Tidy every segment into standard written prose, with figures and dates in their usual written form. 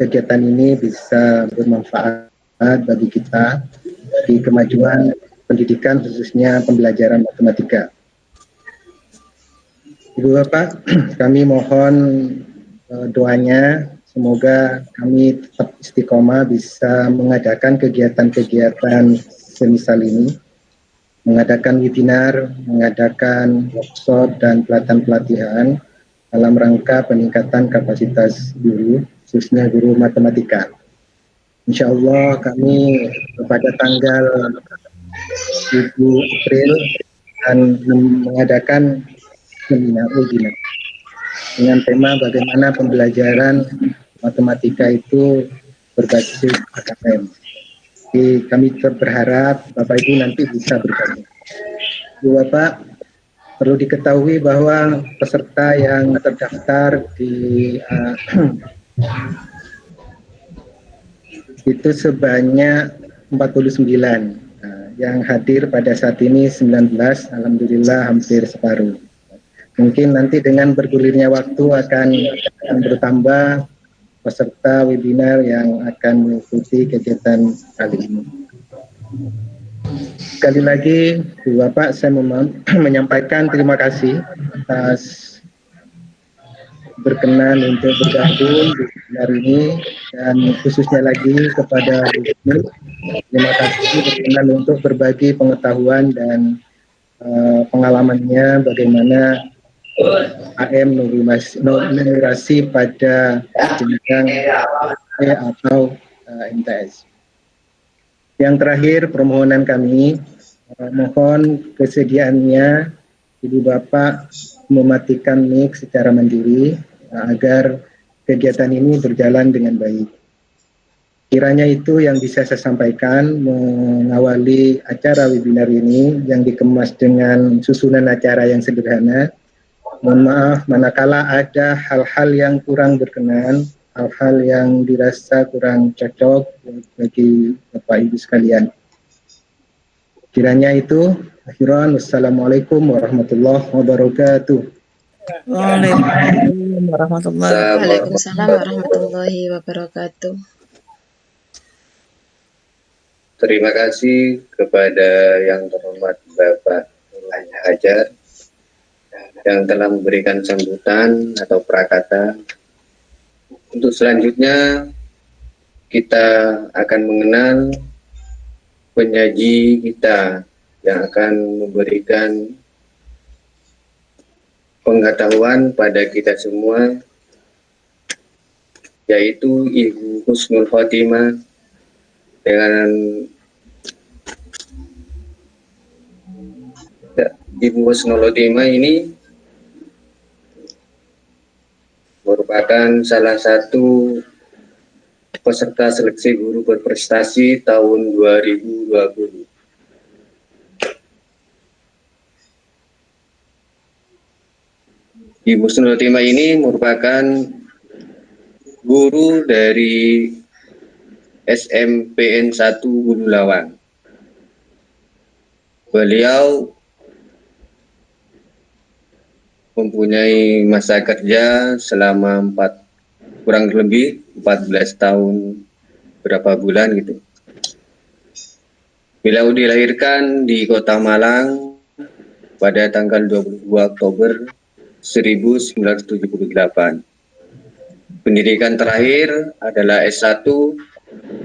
kegiatan ini bisa bermanfaat bagi kita di kemajuan pendidikan khususnya pembelajaran matematika. Ibu Bapak, kami mohon doanya semoga kami tetap istiqomah bisa mengadakan kegiatan-kegiatan semisal ini, mengadakan webinar, mengadakan workshop dan pelatihan-pelatihan dalam rangka peningkatan kapasitas guru, khususnya guru matematika. Insya Allah kami pada tanggal 7 April akan mengadakan seminar webinar dengan tema bagaimana pembelajaran matematika itu berbasis AKM. Jadi kami berharap Bapak Ibu nanti bisa bergabung. Ibu Bapak, perlu diketahui bahwa peserta yang terdaftar di itu sebanyak 49. Yang hadir pada saat ini 19, alhamdulillah hampir separuh. Mungkin nanti dengan bergulirnya waktu akan bertambah peserta webinar yang akan mengikuti kegiatan kali ini. Sekali lagi, Bapak, saya menyampaikan terima kasih atas berkenan untuk bergabung di webinar ini, dan khususnya lagi kepada Bu Husnul, terima kasih berkenan untuk berbagi pengetahuan dan pengalamannya bagaimana AM numerasi pada jenjang atau MTS. Yang terakhir, permohonan kami, mohon kesediaannya Ibu Bapak mematikan mic secara mandiri agar kegiatan ini berjalan dengan baik. Kiranya itu yang bisa saya sampaikan mengawali acara webinar ini yang dikemas dengan susunan acara yang sederhana. Mohon maaf manakala ada hal-hal yang kurang berkenan, hal-hal yang dirasa kurang cocok bagi Bapak Ibu sekalian. Kiranya itu, akhiran, wassalamualaikum warahmatullahi wabarakatuh. Waalaikumsalam warahmatullahi wabarakatuh. Terima kasih kepada yang terhormat Bapak Nurul Hajar yang telah memberikan sambutan atau prakata. Untuk selanjutnya kita akan mengenal penyaji kita yang akan memberikan pengetahuan pada kita semua, yaitu Ibu Husnul Khotimah dengan Ibu Husnul Khotimah ini merupakan salah satu peserta seleksi guru berprestasi tahun 2020. Ibu Husnul Khotimah ini merupakan guru dari SMPN 1 Hulu Lawang. Beliau mempunyai masa kerja selama kurang lebih 14 tahun berapa bulan gitu. Beliau dilahirkan di Kota Malang pada tanggal 22 Oktober 1978. Pendidikan terakhir adalah S1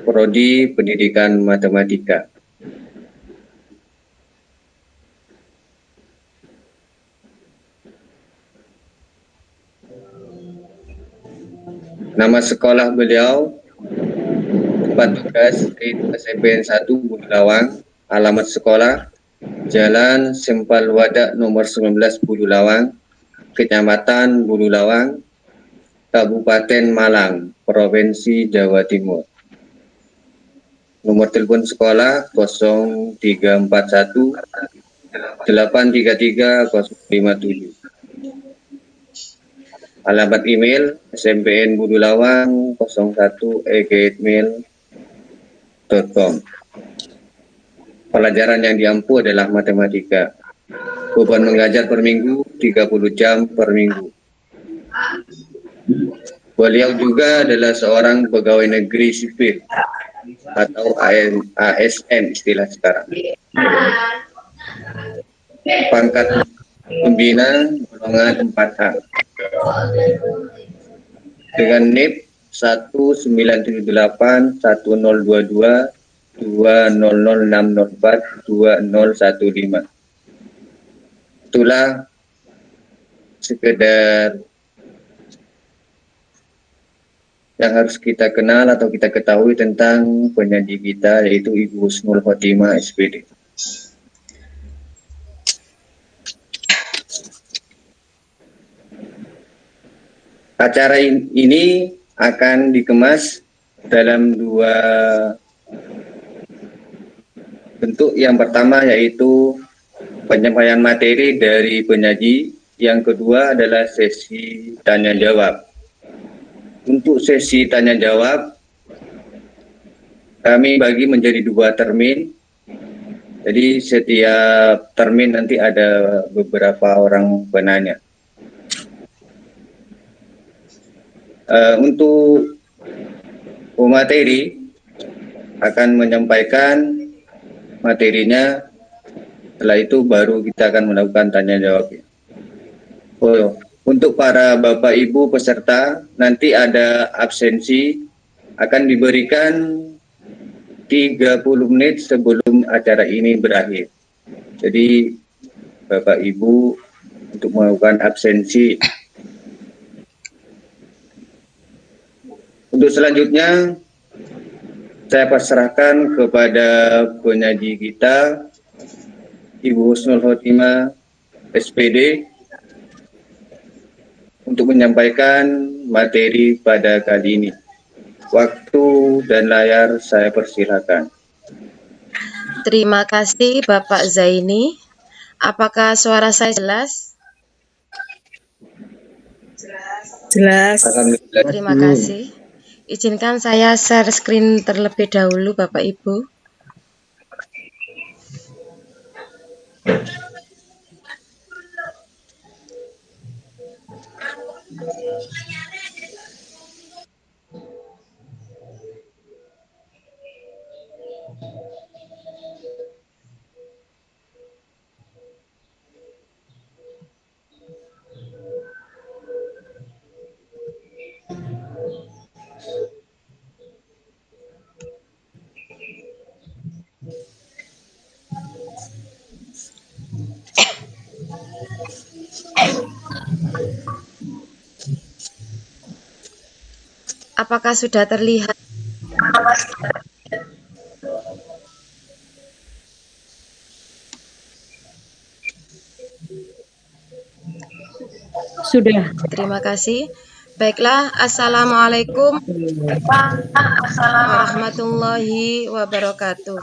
Prodi Pendidikan Matematika. Nama sekolah beliau, tempat tugas SMPN 1 Hulu Lawang, alamat sekolah Jalan Sempal Wadak nomor 19 Hulu Lawang, Kecamatan Hulu Lawang, Kabupaten Malang, Provinsi Jawa Timur. Nomor telepon sekolah 0341 833 057. Alamat email SMPN Hulu Lawang 01@gmail.com. Pelajaran yang diampu adalah matematika. Beban mengajar per minggu 30 jam per minggu. Beliau juga adalah seorang pegawai negeri sipil atau ASN istilah sekarang. Pangkat pembina golongan 4A dengan NIP 1978 1022 200604 2015. Itulah sekedar yang harus kita kenal atau kita ketahui tentang penyaji kita, yaitu Ibu Husnul Khotimah SPD. Acara ini akan dikemas dalam dua bentuk. Yang pertama yaitu penyampaian materi dari penyaji, yang kedua adalah sesi tanya jawab. Untuk sesi tanya jawab kami bagi menjadi dua termin. Jadi setiap termin nanti ada beberapa orang penanya. Untuk pemateri akan menyampaikan materinya, setelah itu baru kita akan melakukan tanya jawab. Untuk para Bapak Ibu peserta, nanti ada absensi akan diberikan 30 menit sebelum acara ini berakhir. Jadi Bapak Ibu untuk melakukan absensi. Untuk selanjutnya saya perserahkan kepada penyaji kita, Ibu Husnul Khotimah SPD, untuk menyampaikan materi pada kali ini. Waktu dan layar saya persilakan. Terima kasih Bapak Zaini. Apakah suara saya jelas? Jelas. Alhamdulillah. Terima kasih. Izinkan saya share screen terlebih dahulu Bapak Ibu. Apakah sudah terlihat? Sudah. Terima kasih. Baiklah, Assalamualaikum warahmatullahi wabarakatuh.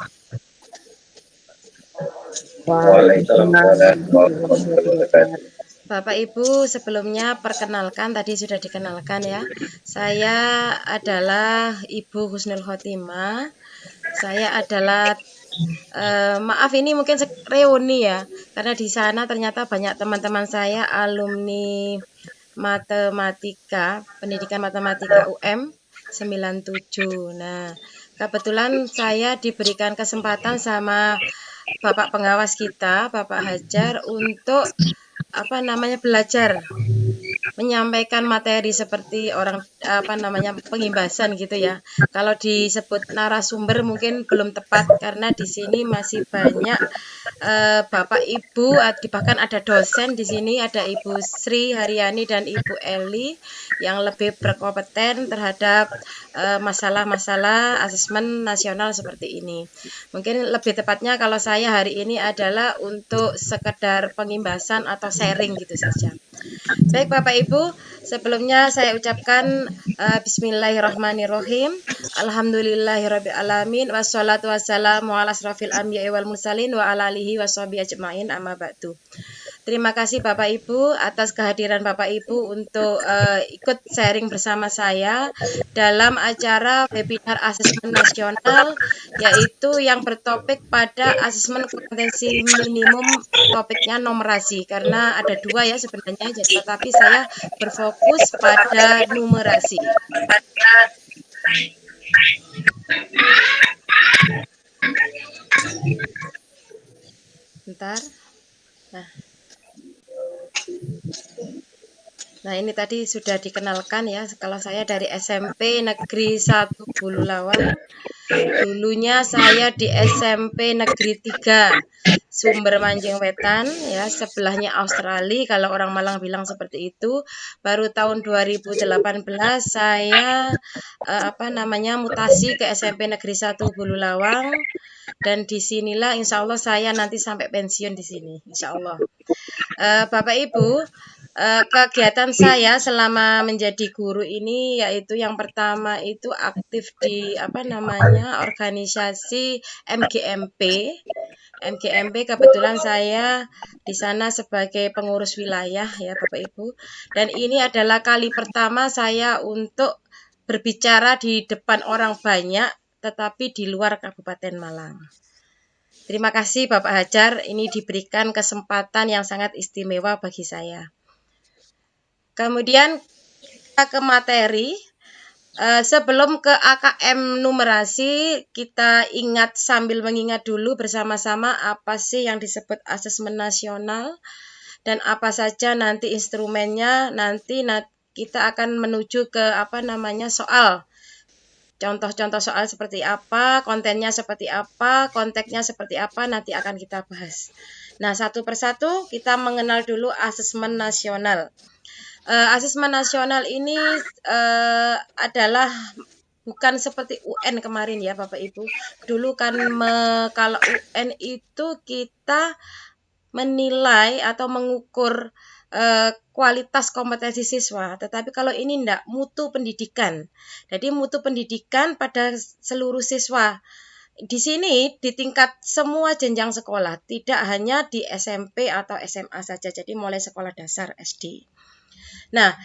Waalaikumsalam warahmatullahi wabarakatuh. Bapak Ibu, sebelumnya perkenalkan, tadi sudah dikenalkan ya. Saya adalah Ibu Husnul Khotimah. Saya adalah maaf ini mungkin reuni ya, karena di sana ternyata banyak teman-teman saya alumni matematika, pendidikan matematika UM 97. Nah, kebetulan saya diberikan kesempatan sama Bapak pengawas kita, Bapak Hajar, untuk belajar menyampaikan materi seperti pengimbasan gitu ya. Kalau disebut narasumber mungkin belum tepat karena di sini masih banyak Bapak Ibu, bahkan ada dosen di sini, ada Ibu Sri Haryani dan Ibu Eli yang lebih berkompeten terhadap masalah-masalah asesmen nasional seperti ini. Mungkin lebih tepatnya kalau saya hari ini adalah untuk sekedar pengimbasan atau sharing gitu saja. Baik Bapak Ibu, sebelumnya saya ucapkan Bismillahirrahmanirrahim. Alhamdulillahirrabbilalamin. Wassalatu wassalamu ala asrafil anbiya'i wal mursalin wa ala alihi washabihi ajma'in amma ba'du. Terima kasih Bapak Ibu atas kehadiran Bapak Ibu untuk ikut sharing bersama saya dalam acara webinar asesmen nasional, yaitu yang bertopik pada asesmen kompetensi minimum, topiknya numerasi, karena ada dua ya sebenarnya, tetapi saya berfokus pada numerasi. Bentar. Nah, ini tadi sudah dikenalkan ya, kalau saya dari SMP Negeri 1 Bululawang. Dulunya saya di SMP Negeri 3 Sumber Manjing Wetan ya, sebelahnya Australia kalau orang Malang bilang seperti itu. Baru tahun 2018 saya mutasi ke SMP Negeri 1 Bululawang, dan disinilah insya Allah saya nanti sampai pensiun di sini insya Allah. Bapak Ibu, kegiatan saya selama menjadi guru ini yaitu yang pertama itu aktif di organisasi MGMP. MGMP kebetulan saya di sana sebagai pengurus wilayah ya Bapak Ibu. Dan ini adalah kali pertama saya untuk berbicara di depan orang banyak tetapi di luar Kabupaten Malang. Terima kasih Bapak Hajar, ini diberikan kesempatan yang sangat istimewa bagi saya. Kemudian kita ke materi. Sebelum ke AKM numerasi, kita ingat sambil mengingat dulu bersama-sama apa sih yang disebut asesmen nasional dan apa saja nanti instrumennya. Nanti kita akan menuju ke soal. Contoh-contoh soal seperti apa, kontennya seperti apa, konteksnya seperti apa, nanti akan kita bahas. Nah, satu persatu kita mengenal dulu asesmen nasional. Asesmen nasional ini adalah bukan seperti UN kemarin ya Bapak Ibu. Dulu kan kalau UN itu kita menilai atau mengukur kualitas kompetensi siswa, tetapi kalau ini enggak, mutu pendidikan. Jadi mutu pendidikan pada seluruh siswa. Di sini di tingkat semua jenjang sekolah, tidak hanya di SMP atau SMA saja, jadi mulai sekolah dasar SD. Nah,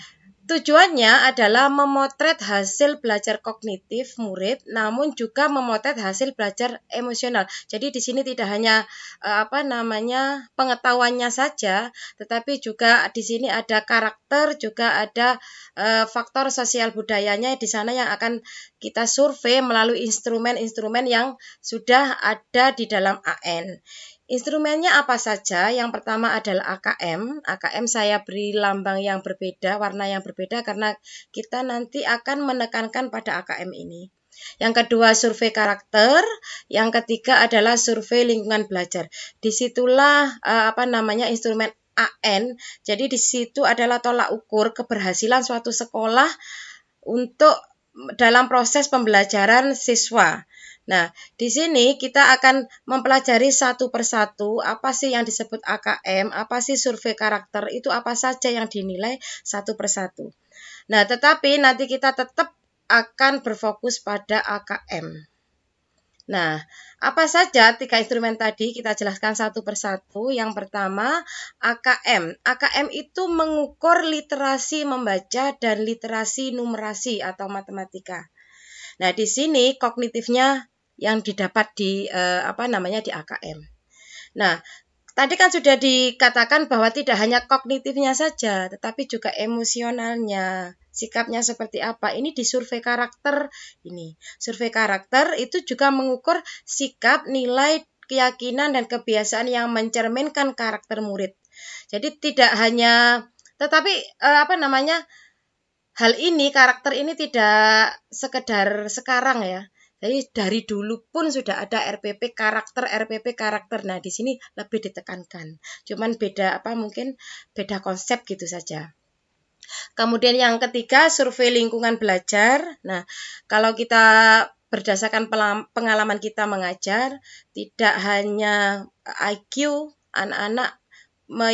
tujuannya adalah memotret hasil belajar kognitif murid, namun juga memotret hasil belajar emosional. Jadi di sini tidak hanya pengetahuannya saja, tetapi juga di sini ada karakter, juga ada faktor sosial budayanya di sana yang akan kita survei melalui instrumen-instrumen yang sudah ada di dalam AN. Instrumennya apa saja? Yang pertama adalah AKM. AKM saya beri lambang yang berbeda, warna yang berbeda karena kita nanti akan menekankan pada AKM ini. Yang kedua survei karakter, yang ketiga adalah survei lingkungan belajar. Disitulah instrumen AN. Jadi di situ adalah tolak ukur keberhasilan suatu sekolah untuk dalam proses pembelajaran siswa. Nah, di sini kita akan mempelajari satu persatu apa sih yang disebut AKM, apa sih survei karakter, itu apa saja yang dinilai satu persatu. Nah, tetapi nanti kita tetap akan berfokus pada AKM. Nah, apa saja tiga instrumen tadi kita jelaskan satu persatu. Yang pertama, AKM. AKM itu mengukur literasi membaca dan literasi numerasi atau matematika. Nah, di sini kognitifnya yang didapat di di AKM. Nah, tadi kan sudah dikatakan bahwa tidak hanya kognitifnya saja, tetapi juga emosionalnya, sikapnya seperti apa. Ini di survei karakter ini. Survei karakter itu juga mengukur sikap, nilai, keyakinan, dan kebiasaan yang mencerminkan karakter murid. Jadi tidak hanya, tetapi hal ini, karakter ini tidak sekedar sekarang ya. Jadi dari dulu pun sudah ada RPP karakter. Nah, di sini lebih ditekankan. Cuman mungkin beda konsep gitu saja. Kemudian yang ketiga, survei lingkungan belajar. Nah, kalau kita berdasarkan pengalaman kita mengajar, tidak hanya IQ anak-anak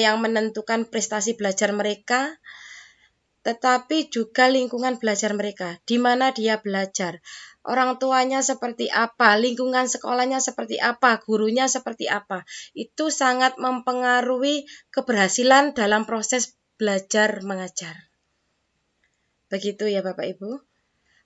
yang menentukan prestasi belajar mereka, tetapi juga lingkungan belajar mereka, di mana dia belajar. Orang tuanya seperti apa, lingkungan sekolahnya seperti apa, gurunya seperti apa. Itu sangat mempengaruhi keberhasilan dalam proses belajar mengajar. Begitu ya Bapak Ibu.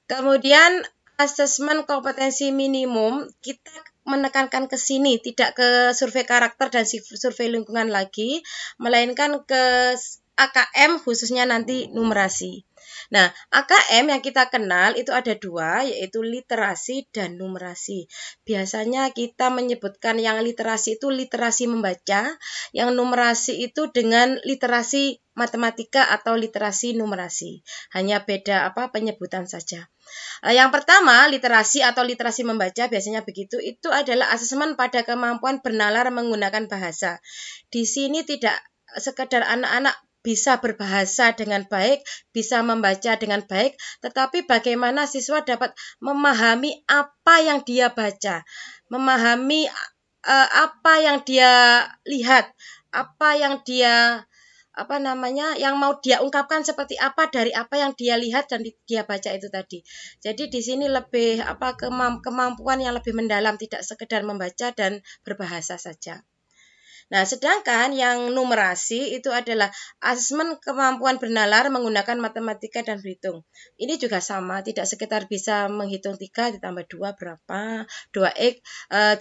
Kemudian asesmen kompetensi minimum, kita menekankan ke sini, tidak ke survei karakter dan survei lingkungan lagi, melainkan ke AKM khususnya nanti numerasi. Nah, AKM yang kita kenal itu ada dua, yaitu literasi dan numerasi. Biasanya kita menyebutkan yang literasi itu literasi membaca, yang numerasi itu dengan literasi matematika atau literasi numerasi. Hanya beda penyebutan saja. Yang pertama, literasi atau literasi membaca, biasanya begitu, itu adalah asesmen pada kemampuan bernalar menggunakan bahasa. Di sini tidak sekedar anak-anak bisa berbahasa dengan baik, bisa membaca dengan baik, tetapi bagaimana siswa dapat memahami apa yang dia baca, memahami apa yang dia lihat, apa yang dia yang mau dia ungkapkan seperti apa dari apa yang dia lihat dan dia baca itu tadi. Jadi di sini lebih kemampuan yang lebih mendalam, tidak sekedar membaca dan berbahasa saja. Nah, sedangkan yang numerasi itu adalah asesmen kemampuan bernalar menggunakan matematika dan berhitung. Ini juga sama, tidak sekedar bisa menghitung 3 ditambah 2 berapa, 2x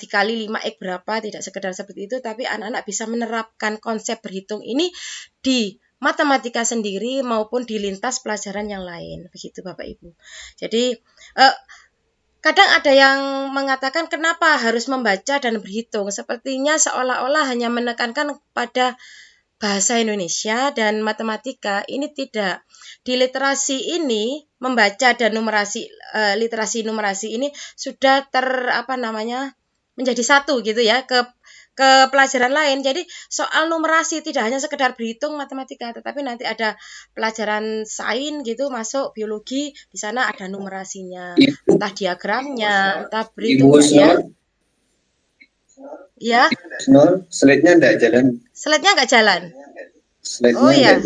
dikali 5x berapa, tidak sekedar seperti itu, tapi anak-anak bisa menerapkan konsep berhitung ini di matematika sendiri maupun di lintas pelajaran yang lain. Begitu Bapak Ibu. Jadi kadang ada yang mengatakan kenapa harus membaca dan berhitung. Sepertinya seolah-olah hanya menekankan pada bahasa Indonesia dan matematika. Ini tidak. Di literasi ini membaca dan numerasi, literasi numerasi ini sudah menjadi satu gitu ya ke pelajaran lain. Jadi soal numerasi tidak hanya sekedar berhitung matematika, tetapi nanti ada pelajaran sains gitu masuk, biologi, di sana ada numerasinya, entah diagramnya, entah berhitungnya ya. Slide-nya enggak jalan. Slide-nya enggak jalan. Oh ya.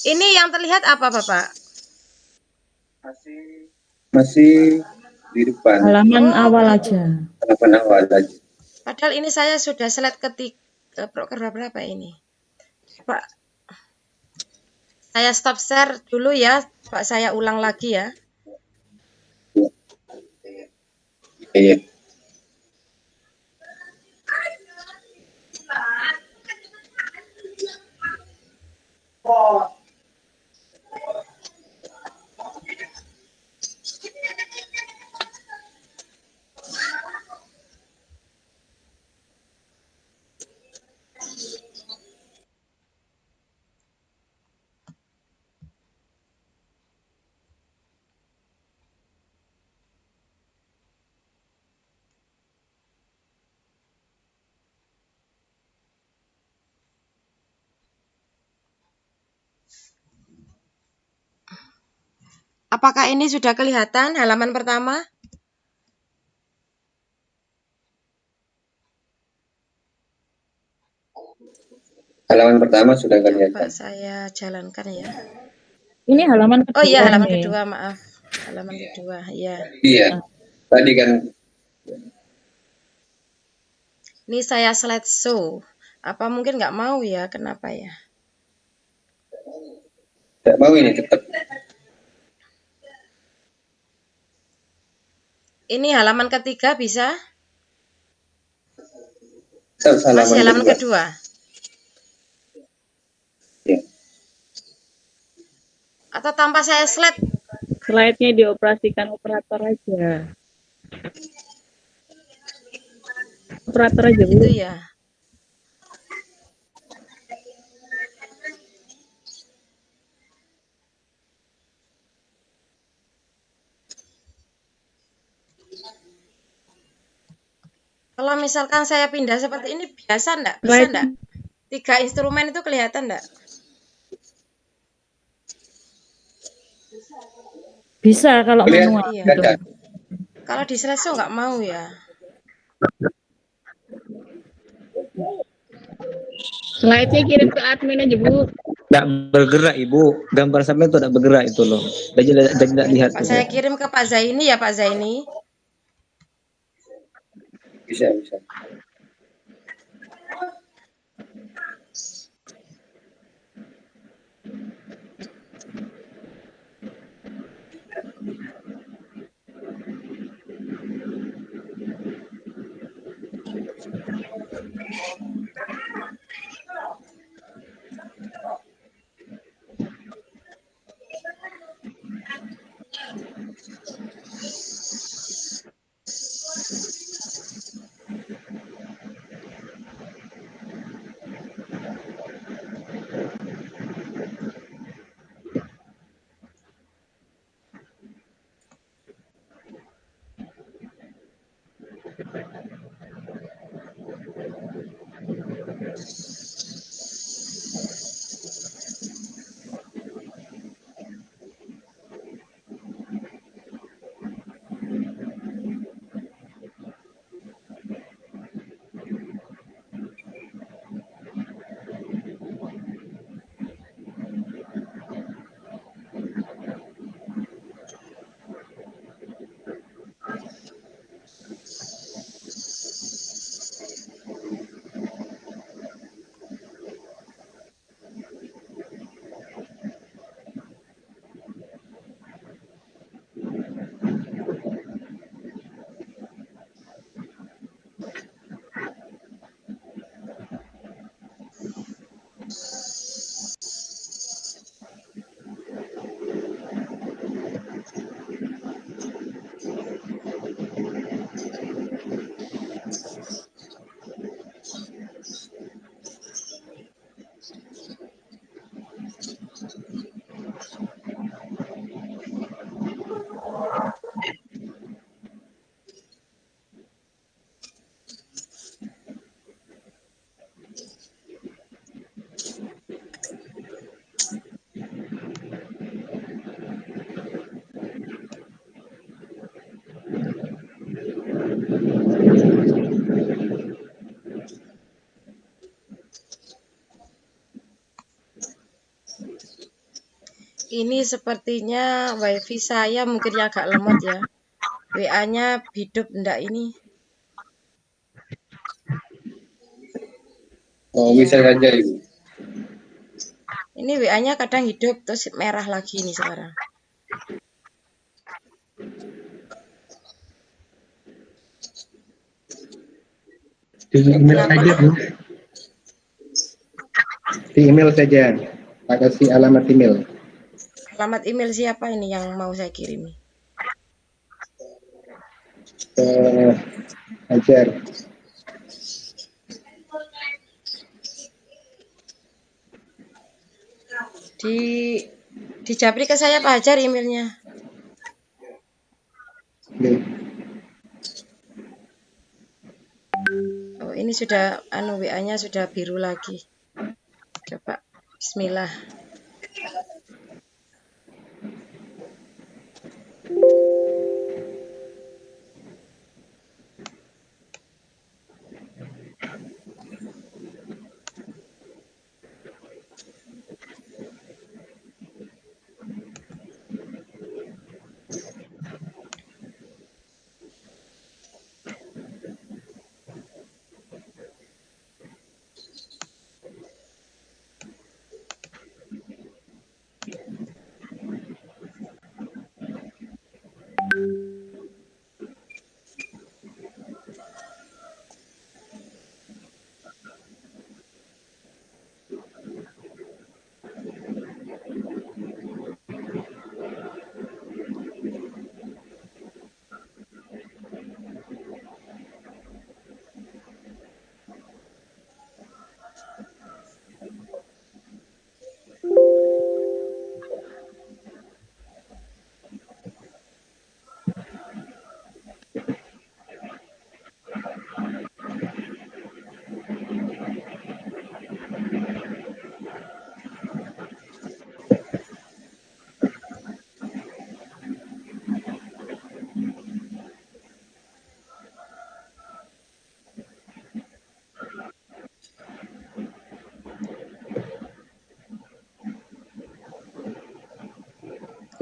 Ini yang terlihat apa Bapak? Masih di depan. Halaman awal aja. Halaman awal aja. Padahal ini saya sudah slide ketiga, berapa ini? Pak, saya stop share dulu ya, Pak, saya ulang lagi ya. Iya. Apakah ini sudah kelihatan halaman pertama? Halaman pertama sudah kelihatan. Coba saya jalankan ya. Ini halaman kedua. Oh iya, halaman nih. kedua, maaf. Halaman kedua, ya. Iya. Tadi kan. Ini saya slide show. Apa mungkin nggak mau ya? Kenapa ya? Tidak mau ini tetap. Ini halaman ketiga bisa? Masih halaman kedua. Ya. Atau tanpa saya slide? Slide-nya dioperasikan operator aja. Operator aja, Bu. Itu ya. Kalau misalkan saya pindah seperti ini, biasa enggak? Bisa enggak? 3 instrumen itu kelihatan enggak? Bisa kalau manual. Iya. Gitu. Kalau di slideshow enggak mau ya. Slide-nya kirim ke admin aja, Bu. Tidak bergerak Ibu, gambar sampai itu tidak bergerak itu loh. Tidak Ini lihat Pak, tuh. saya kirim ke Pak Zaini ya Pak Zaini. Bisa, bisa. Ini sepertinya wifi saya mungkin yang agak lemot ya. WA-nya hidup enggak ini? Oh, Iya. bisa saja Ibu. Ini WA-nya kadang hidup terus merah lagi nih sekarang. Di email Kenapa? saja Bu, di email saja. Pak kasih alamat email. Alamat email siapa ini yang mau saya kirimi? Ajar. Di japri ke saya Pak Hajar emailnya. Oke. Oh, ini sudah WA-nya sudah biru lagi. Coba bismillah.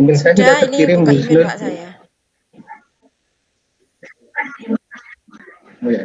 Email saya sudah Sudah, ini terkirim, buka Bu email Husnul. Pak saya. Oh ya.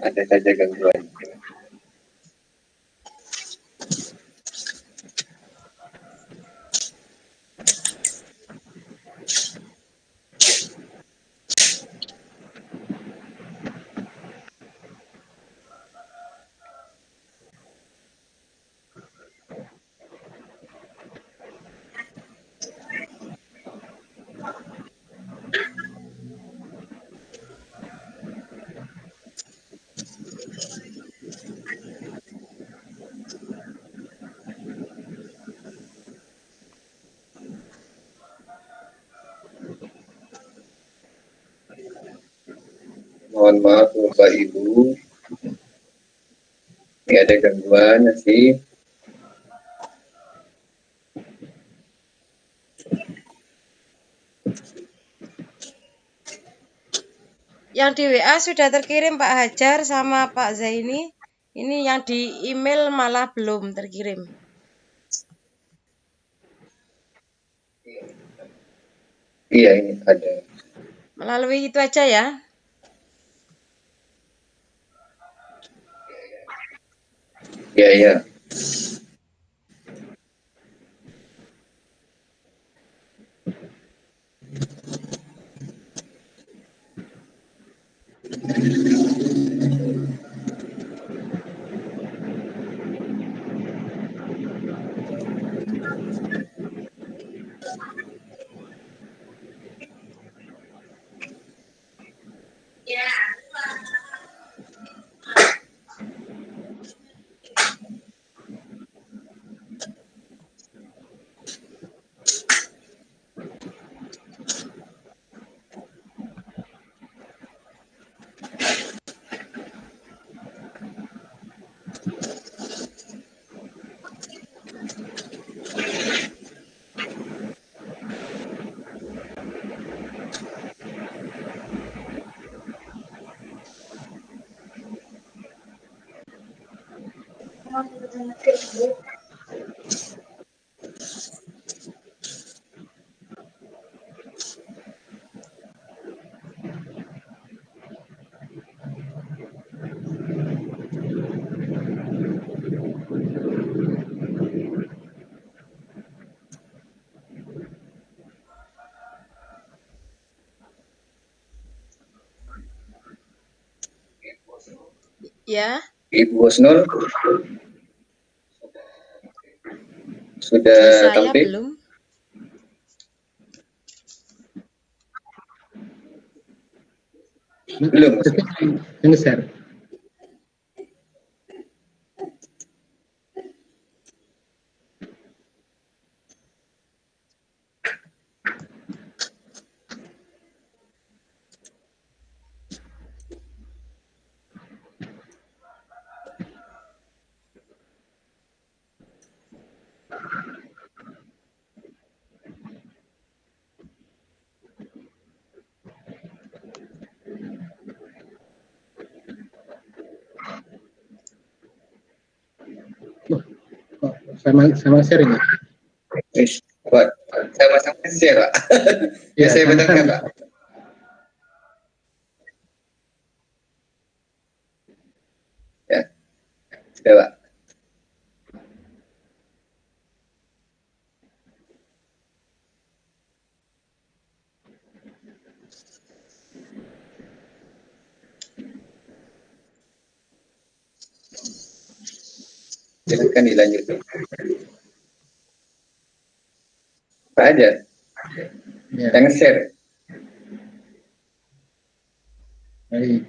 Ada saja gangguan. Mohon maaf Bapak Ibu, ini ada gangguan sih. Yang di WA sudah terkirim Pak Hajar sama Pak Zaini. Ini yang di email malah belum terkirim. Iya ini ada. Melalui itu aja ya. Iya iya. Ya, Ibu Husnul di sudah saya tampil? belum. Belum. Yang share. Oh, sama share ini. Pak, sama-sama share Pak. Ya saya benarkan Pak. Ya, sudah Pak. Silakan dilanjutkan. Pak Hajar, Ya, jangan share. baik.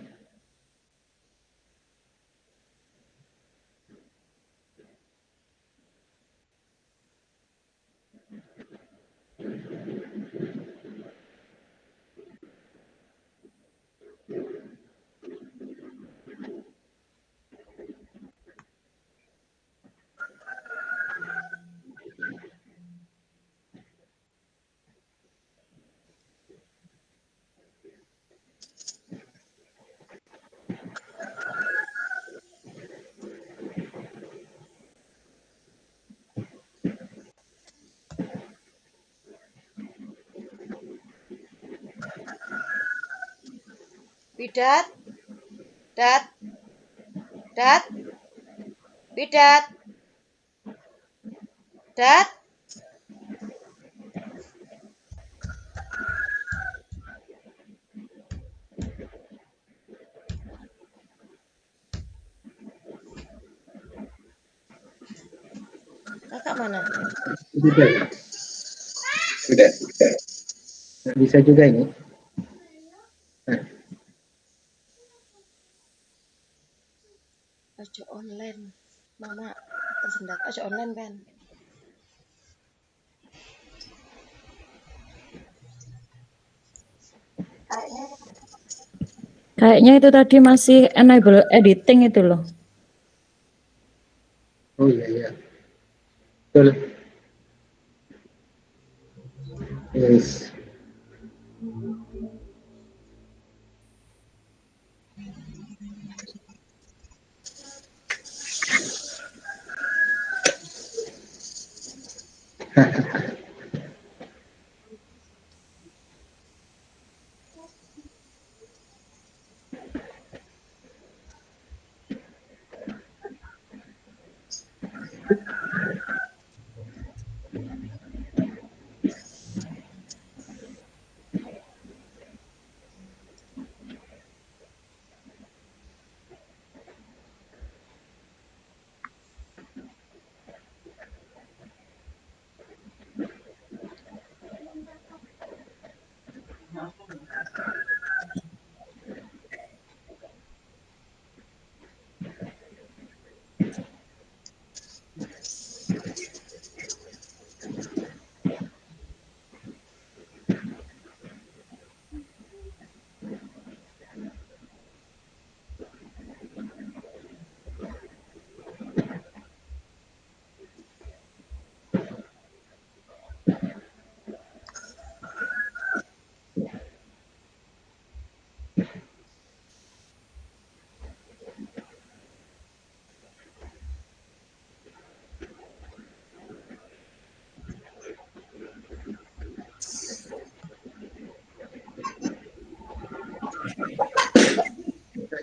Widat, Dat, Dat, Widat, Dat. Kakak mana? Juga ya? Sudah. Nggak bisa juga ini. Nah, Ojo online. Mama tersendat. Ojo online, Ben. Kayaknya itu tadi masih enable editing itu loh. oh iya iya. Betul. Yes.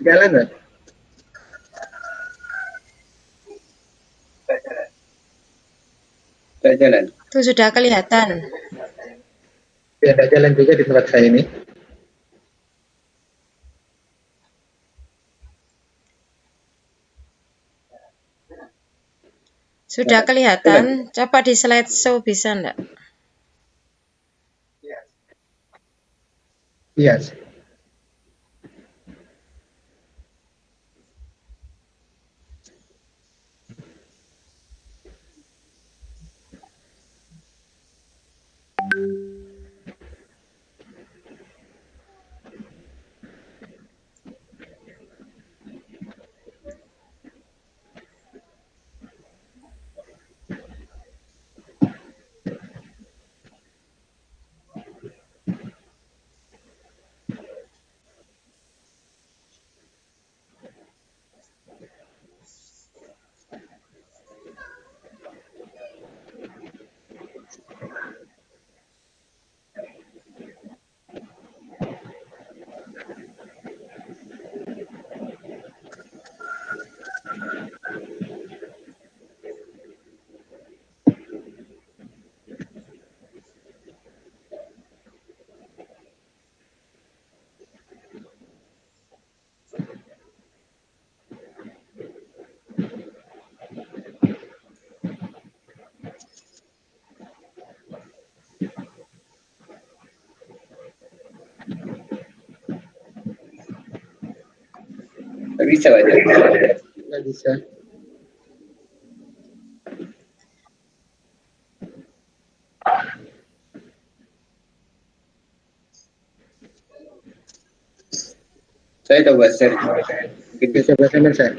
Nggak jalan nggak? Sudah jalan. Tuh sudah kelihatan. Ya nggak jalan juga di tempat saya ini. Sudah kelihatan. Coba di slideshow bisa enggak? Iya. Nggak bisa baca. Nggak bisa. Saya coba share. Mungkin Saya bisa. coba sambil saya.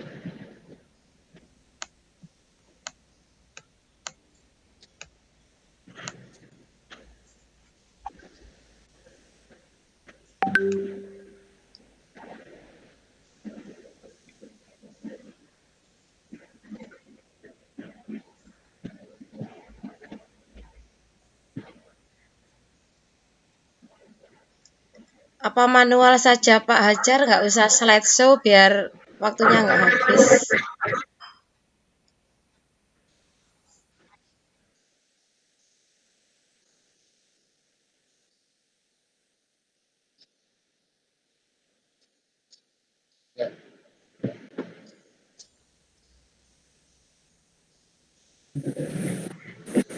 Apa manual saja Pak Hajar, nggak usah slideshow biar waktunya nggak habis.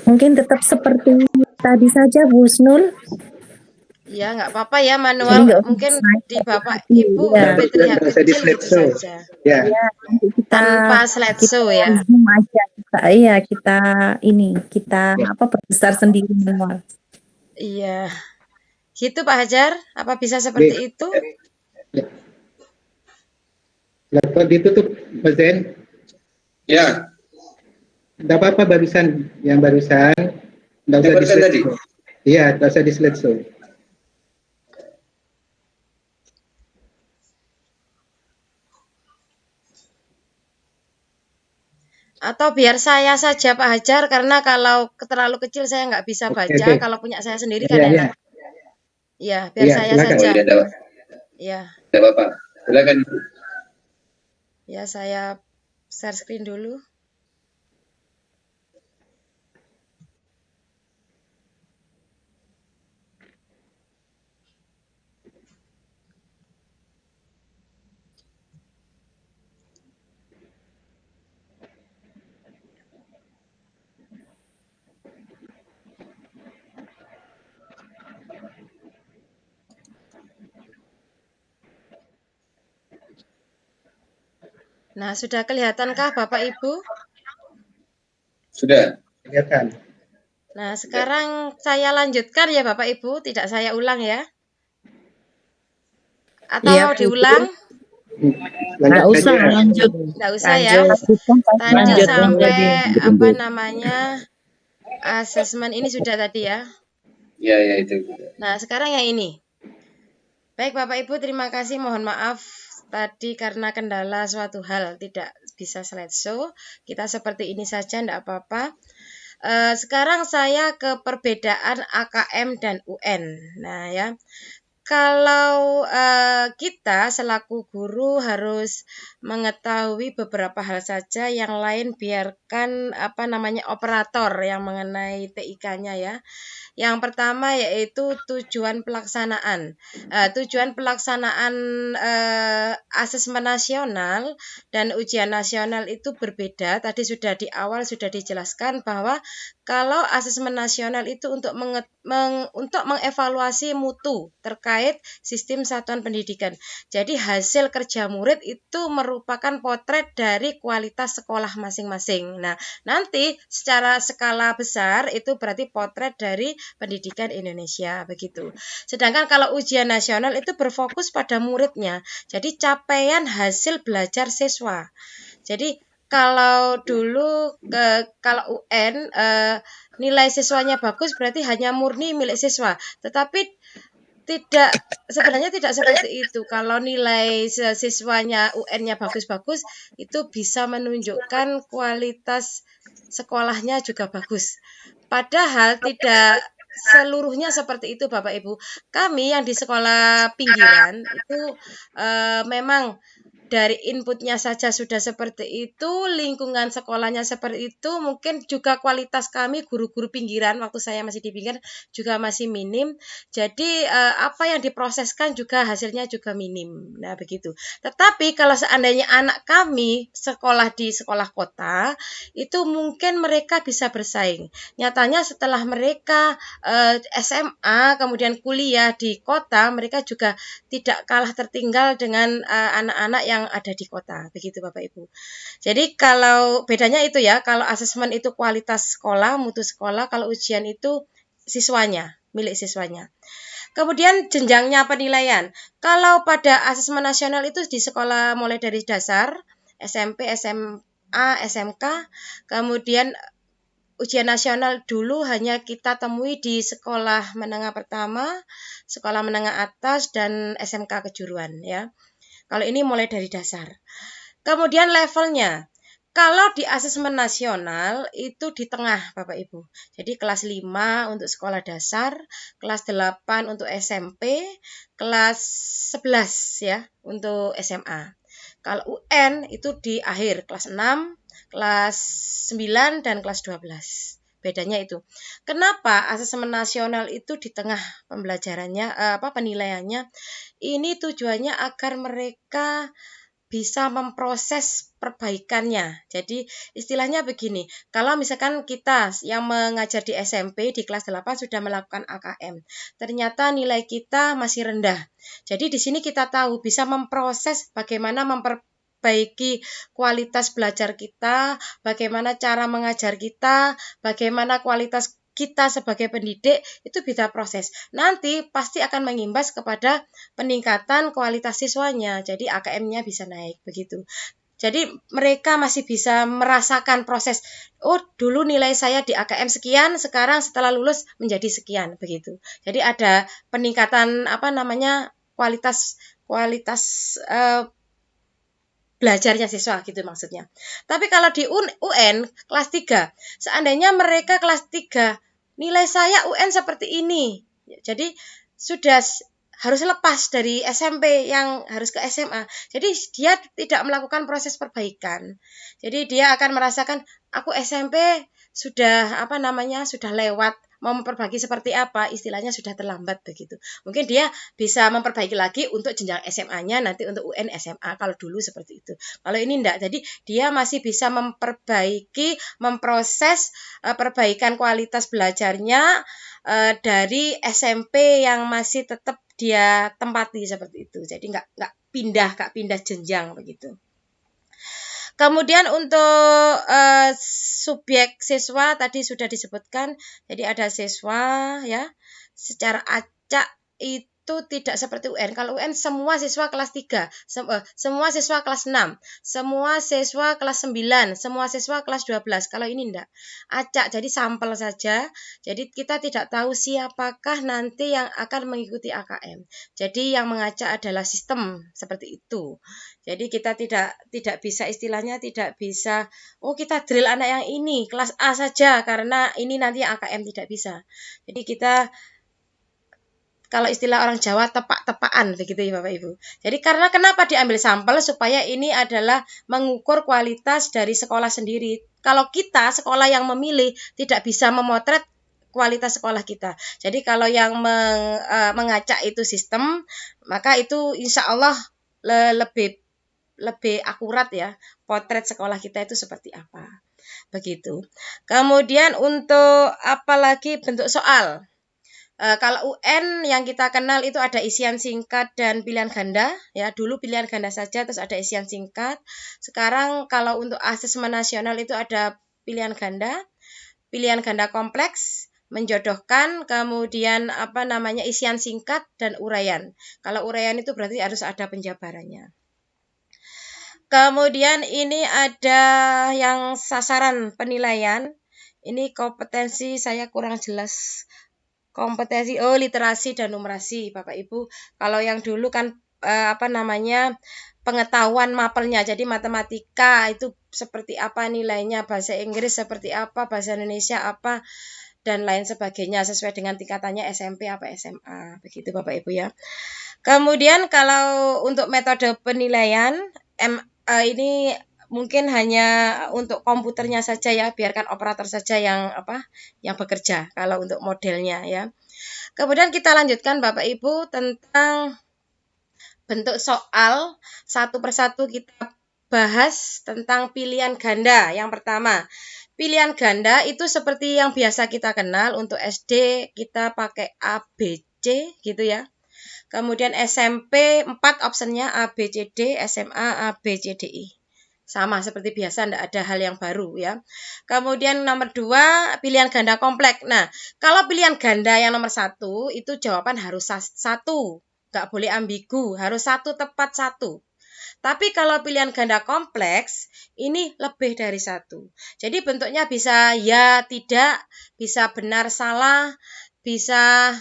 Mungkin tetap seperti tadi saja Bu Husnul. Ya, nggak apa-apa ya Jadi manual. nggak usah Mungkin di slide Bapak hati. Ibu Ya, lebih terlihat Nggak usah di kecil gitu slideshow. saja. Ya, ya nanti kita Tanpa kita slideshow ya. zoom aja kita iya kita ini kita ya, apa perbesar sendiri manual. Iya. Gitu Pak Hajar, apa bisa seperti baik. itu? Ya. Laptop ditutup, Mas Zen. Ya, Nggak apa-apa barusan, yang barusan. Nggak yang usah di barusan tadi. slideshow. Iya, nggak usah di slideshow. Atau biar saya saja Pak Hajar, karena kalau terlalu kecil saya nggak bisa Oke, baca. oke. Kalau punya saya sendiri kan Iya, iya. enak. Ya, biar Iya, saya silakan. Oh saja. iya, Ya, tidak apa-apa. Silakan. ya saya share screen dulu. Nah, sudah kelihatankah Bapak Ibu? Sudah. Kelihatan. Nah, sekarang saya lanjutkan ya Bapak Ibu, tidak saya ulang ya. Atau Iya mau Bu. diulang? Nggak Lanjut usah saja. lanjut. Nggak usah ya. Lanjutkan Tadi lanjut yang sampai tadi. apa namanya asesmen ini sudah tadi ya. Ya, ya itu. Nah, sekarang yang ini. Baik Bapak Ibu, terima kasih. Mohon maaf tadi karena kendala suatu hal tidak bisa slideshow. Kita seperti ini saja, tidak apa-apa. Sekarang saya ke perbedaan AKM dan UN. Nah ya, kalau kita selaku guru harus mengetahui beberapa hal saja, yang lain biarkan apa namanya operator yang mengenai TIK-nya ya. Yang pertama yaitu tujuan pelaksanaan. Tujuan pelaksanaan asesmen nasional dan ujian nasional itu berbeda. Tadi sudah di awal sudah dijelaskan bahwa kalau asesmen nasional itu untuk mengevaluasi mutu terkait sistem satuan pendidikan. Jadi hasil kerja murid itu merupakan potret dari kualitas sekolah masing-masing. Nah, nanti secara skala besar itu berarti potret dari pendidikan Indonesia begitu. Sedangkan kalau ujian nasional itu berfokus pada muridnya. Jadi capaian hasil belajar siswa. Jadi kalau dulu kalau UN nilai siswanya bagus berarti hanya murni milik siswa. Tetapi sebenarnya tidak seperti itu. Kalau nilai siswanya UN-nya bagus-bagus, itu bisa menunjukkan kualitas sekolahnya juga bagus. Padahal tidak seluruhnya seperti itu Bapak Ibu. Kami yang di sekolah pinggiran itu memang dari inputnya saja sudah seperti itu, lingkungan sekolahnya seperti itu, mungkin juga kualitas kami guru-guru pinggiran waktu saya masih di pinggiran juga masih minim. Jadi apa yang diproseskan juga hasilnya juga minim. Nah, begitu. Tetapi kalau seandainya anak kami sekolah di sekolah kota, itu mungkin mereka bisa bersaing. Nyatanya setelah mereka SMA kemudian kuliah di kota, mereka juga tidak kalah tertinggal dengan anak-anak yang ada di kota, begitu Bapak Ibu. Jadi kalau bedanya itu ya, kalau asesmen itu kualitas sekolah, mutu sekolah, kalau ujian itu siswanya, milik siswanya. Kemudian jenjangnya penilaian. Kalau pada asesmen nasional itu di sekolah mulai dari dasar, SMP, SMA, SMK, kemudian ujian nasional dulu hanya kita temui di sekolah menengah pertama, sekolah menengah atas, dan SMK kejuruan ya. Kalau ini mulai dari dasar. Kemudian levelnya. Kalau di asesmen nasional itu di tengah Bapak Ibu. Jadi kelas 5 untuk sekolah dasar, kelas 8 untuk SMP, kelas 11 ya untuk SMA. Kalau UN itu di akhir kelas 6, kelas 9 dan kelas 12. Bedanya itu. Kenapa asesmen nasional itu di tengah pembelajarannya penilaiannya? Ini tujuannya agar mereka bisa memproses perbaikannya. Jadi istilahnya begini, kalau misalkan kita yang mengajar di SMP di kelas 8 sudah melakukan AKM, ternyata nilai kita masih rendah. Jadi di sini kita tahu bisa memproses bagaimana memperbaiki kualitas belajar kita, bagaimana cara mengajar kita, bagaimana kualitas kita sebagai pendidik itu bisa proses. Nanti pasti akan mengimbas kepada peningkatan kualitas siswanya. Jadi AKM-nya bisa naik begitu. Jadi mereka masih bisa merasakan proses. Oh, dulu nilai saya di AKM sekian, sekarang setelah lulus menjadi sekian begitu. Jadi ada peningkatan kualitas belajarnya siswa gitu maksudnya. Tapi kalau di UN kelas 3, seandainya mereka kelas 3, nilai saya UN seperti ini. Jadi sudah harus lepas dari SMP yang harus ke SMA. Jadi dia tidak melakukan proses perbaikan. Jadi dia akan merasakan aku SMP sudah sudah lewat, mau memperbaiki seperti apa, istilahnya sudah terlambat begitu. Mungkin dia bisa memperbaiki lagi untuk jenjang SMA-nya, nanti untuk UN SMA, kalau dulu seperti itu. Kalau ini enggak, jadi dia masih bisa memperbaiki, memproses perbaikan kualitas belajarnya dari SMP yang masih tetap dia tempati seperti itu. Jadi enggak pindah jenjang begitu. Kemudian untuk subjek siswa tadi sudah disebutkan. Jadi ada siswa ya, secara acak itu tidak seperti UN. Kalau UN semua siswa kelas 3, semua siswa kelas 6, semua siswa kelas 9, semua siswa kelas 12. Kalau ini enggak. Acak, jadi sampel saja. Jadi kita tidak tahu siapakah nanti yang akan mengikuti AKM. Jadi yang mengacak adalah sistem seperti itu. Jadi kita tidak bisa istilahnya tidak bisa kita drill anak yang ini kelas A saja karena ini nanti AKM, tidak bisa. Jadi kita kalau istilah orang Jawa tepak-tepakan begitu ya Bapak Ibu. Jadi karena kenapa diambil sampel supaya ini adalah mengukur kualitas dari sekolah sendiri. Kalau kita sekolah yang memilih tidak bisa memotret kualitas sekolah kita. Jadi kalau yang mengacak itu sistem, maka itu insya Allah lebih akurat ya, potret sekolah kita itu seperti apa. Begitu. Kemudian untuk apalagi bentuk soal. Kalau UN yang kita kenal itu ada isian singkat dan pilihan ganda ya. Dulu pilihan ganda saja, terus ada isian singkat. Sekarang kalau untuk asesmen nasional itu ada pilihan ganda kompleks, menjodohkan, kemudian isian singkat dan uraian. Kalau uraian itu berarti harus ada penjabarannya. Kemudian ini ada yang sasaran penilaian. Ini kompetensi saya kurang jelas. Kompetensi literasi dan numerasi Bapak Ibu. Kalau yang dulu kan pengetahuan mapelnya. Jadi matematika itu seperti apa nilainya, bahasa Inggris seperti apa, bahasa Indonesia apa, dan lain sebagainya sesuai dengan tingkatannya SMP apa SMA. Begitu Bapak Ibu ya. Kemudian kalau untuk metode penilaian ini mungkin hanya untuk komputernya saja ya, biarkan operator saja yang bekerja kalau untuk modelnya ya. Kemudian kita lanjutkan Bapak Ibu tentang bentuk soal, satu persatu kita bahas tentang pilihan ganda. Yang pertama, pilihan ganda itu seperti yang biasa kita kenal. Untuk SD kita pakai A, B, C gitu ya. Kemudian SMP 4 optionnya A, B, C, D, SMA A, B, C, D, I. Sama seperti biasa, tidak ada hal yang baru ya. Kemudian nomor 2, pilihan ganda kompleks. Nah, kalau pilihan ganda yang nomor 1 itu jawaban harus 1, nggak boleh ambigu, harus 1 tepat 1. Tapi kalau pilihan ganda kompleks ini lebih dari 1. Jadi bentuknya bisa ya, tidak, bisa benar, salah, bisa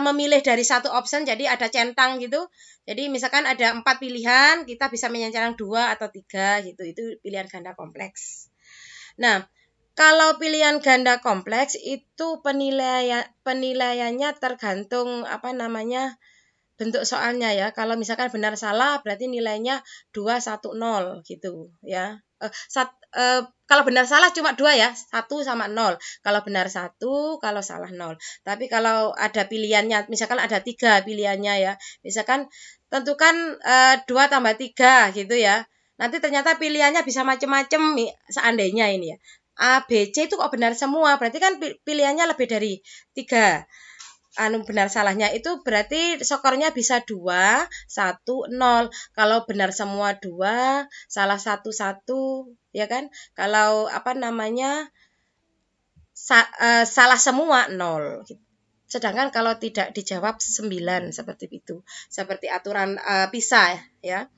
memilih dari satu option, jadi ada centang gitu. Jadi misalkan ada 4 pilihan, kita bisa menyentang 2 atau 3 gitu. Itu pilihan ganda kompleks. Nah, kalau pilihan ganda kompleks itu penilaiannya tergantung bentuk soalnya ya. Kalau misalkan benar salah berarti nilainya 2, 1, 0 gitu ya. Kalau benar salah cuma 2 ya, 1 sama 0. Kalau benar 1, kalau salah 0. Tapi kalau ada pilihannya, misalkan ada 3 pilihannya ya. Misalkan tentukan 2 tambah 3 gitu ya. Nanti ternyata pilihannya bisa macam-macam seandainya ini ya. A, B, C itu kok benar semua, berarti kan pilihannya lebih dari 3. Benar salahnya itu berarti skornya bisa 2, 1, 0. Kalau benar semua 2, salah 1, 1, ya kan? Kalau salah semua 0. Sedangkan kalau tidak dijawab 9 seperti itu. Seperti aturan PISA ya.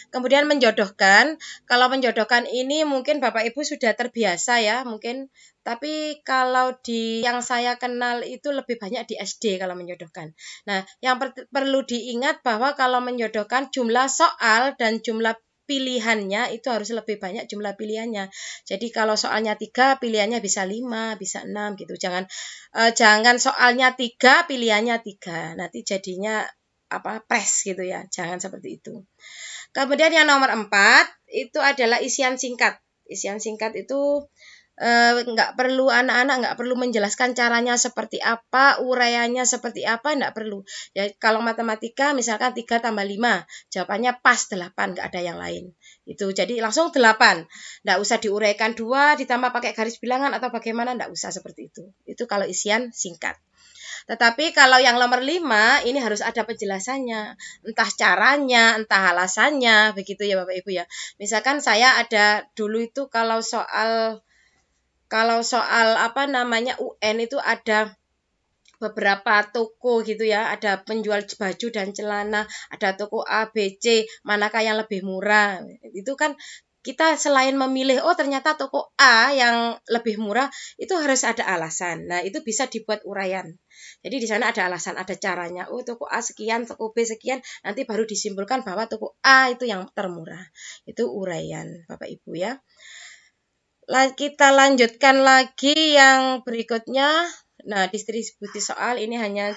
Kemudian menjodohkan, kalau menjodohkan ini mungkin Bapak Ibu sudah terbiasa ya mungkin, tapi kalau yang saya kenal itu lebih banyak di SD kalau menjodohkan. Nah, yang perlu diingat bahwa kalau menjodohkan jumlah soal dan jumlah pilihannya itu harus lebih banyak jumlah pilihannya. Jadi kalau soalnya 3, pilihannya bisa 5, bisa 6 gitu. Jangan soalnya 3, pilihannya 3. Nanti jadinya pres gitu ya. Jangan seperti itu. Kemudian yang nomor 4 itu adalah isian singkat. Isian singkat itu anak-anak nggak perlu menjelaskan caranya seperti apa, uraiannya seperti apa, nggak perlu. Ya, kalau matematika misalkan 3 tambah 5, jawabannya pas 8, nggak ada yang lain. Itu jadi langsung 8. Nggak usah diuraikan 2 ditambah pakai garis bilangan atau bagaimana, nggak usah seperti itu. Itu kalau isian singkat. Tetapi kalau yang nomor 5 ini harus ada penjelasannya, entah caranya, entah alasannya, begitu ya Bapak Ibu ya. Misalkan saya ada dulu itu kalau soal UN itu ada beberapa toko gitu ya, ada penjual baju dan celana, ada toko A, B, C, manakah yang lebih murah. Itu kan kita selain memilih, ternyata toko A yang lebih murah, itu harus ada alasan. Nah, itu bisa dibuat uraian. Jadi di sana ada alasan, ada caranya. Toko A sekian, toko B sekian, nanti baru disimpulkan bahwa toko A itu yang termurah. Itu uraian, Bapak Ibu ya. Kita lanjutkan lagi yang berikutnya. Nah, distribusi soal ini hanya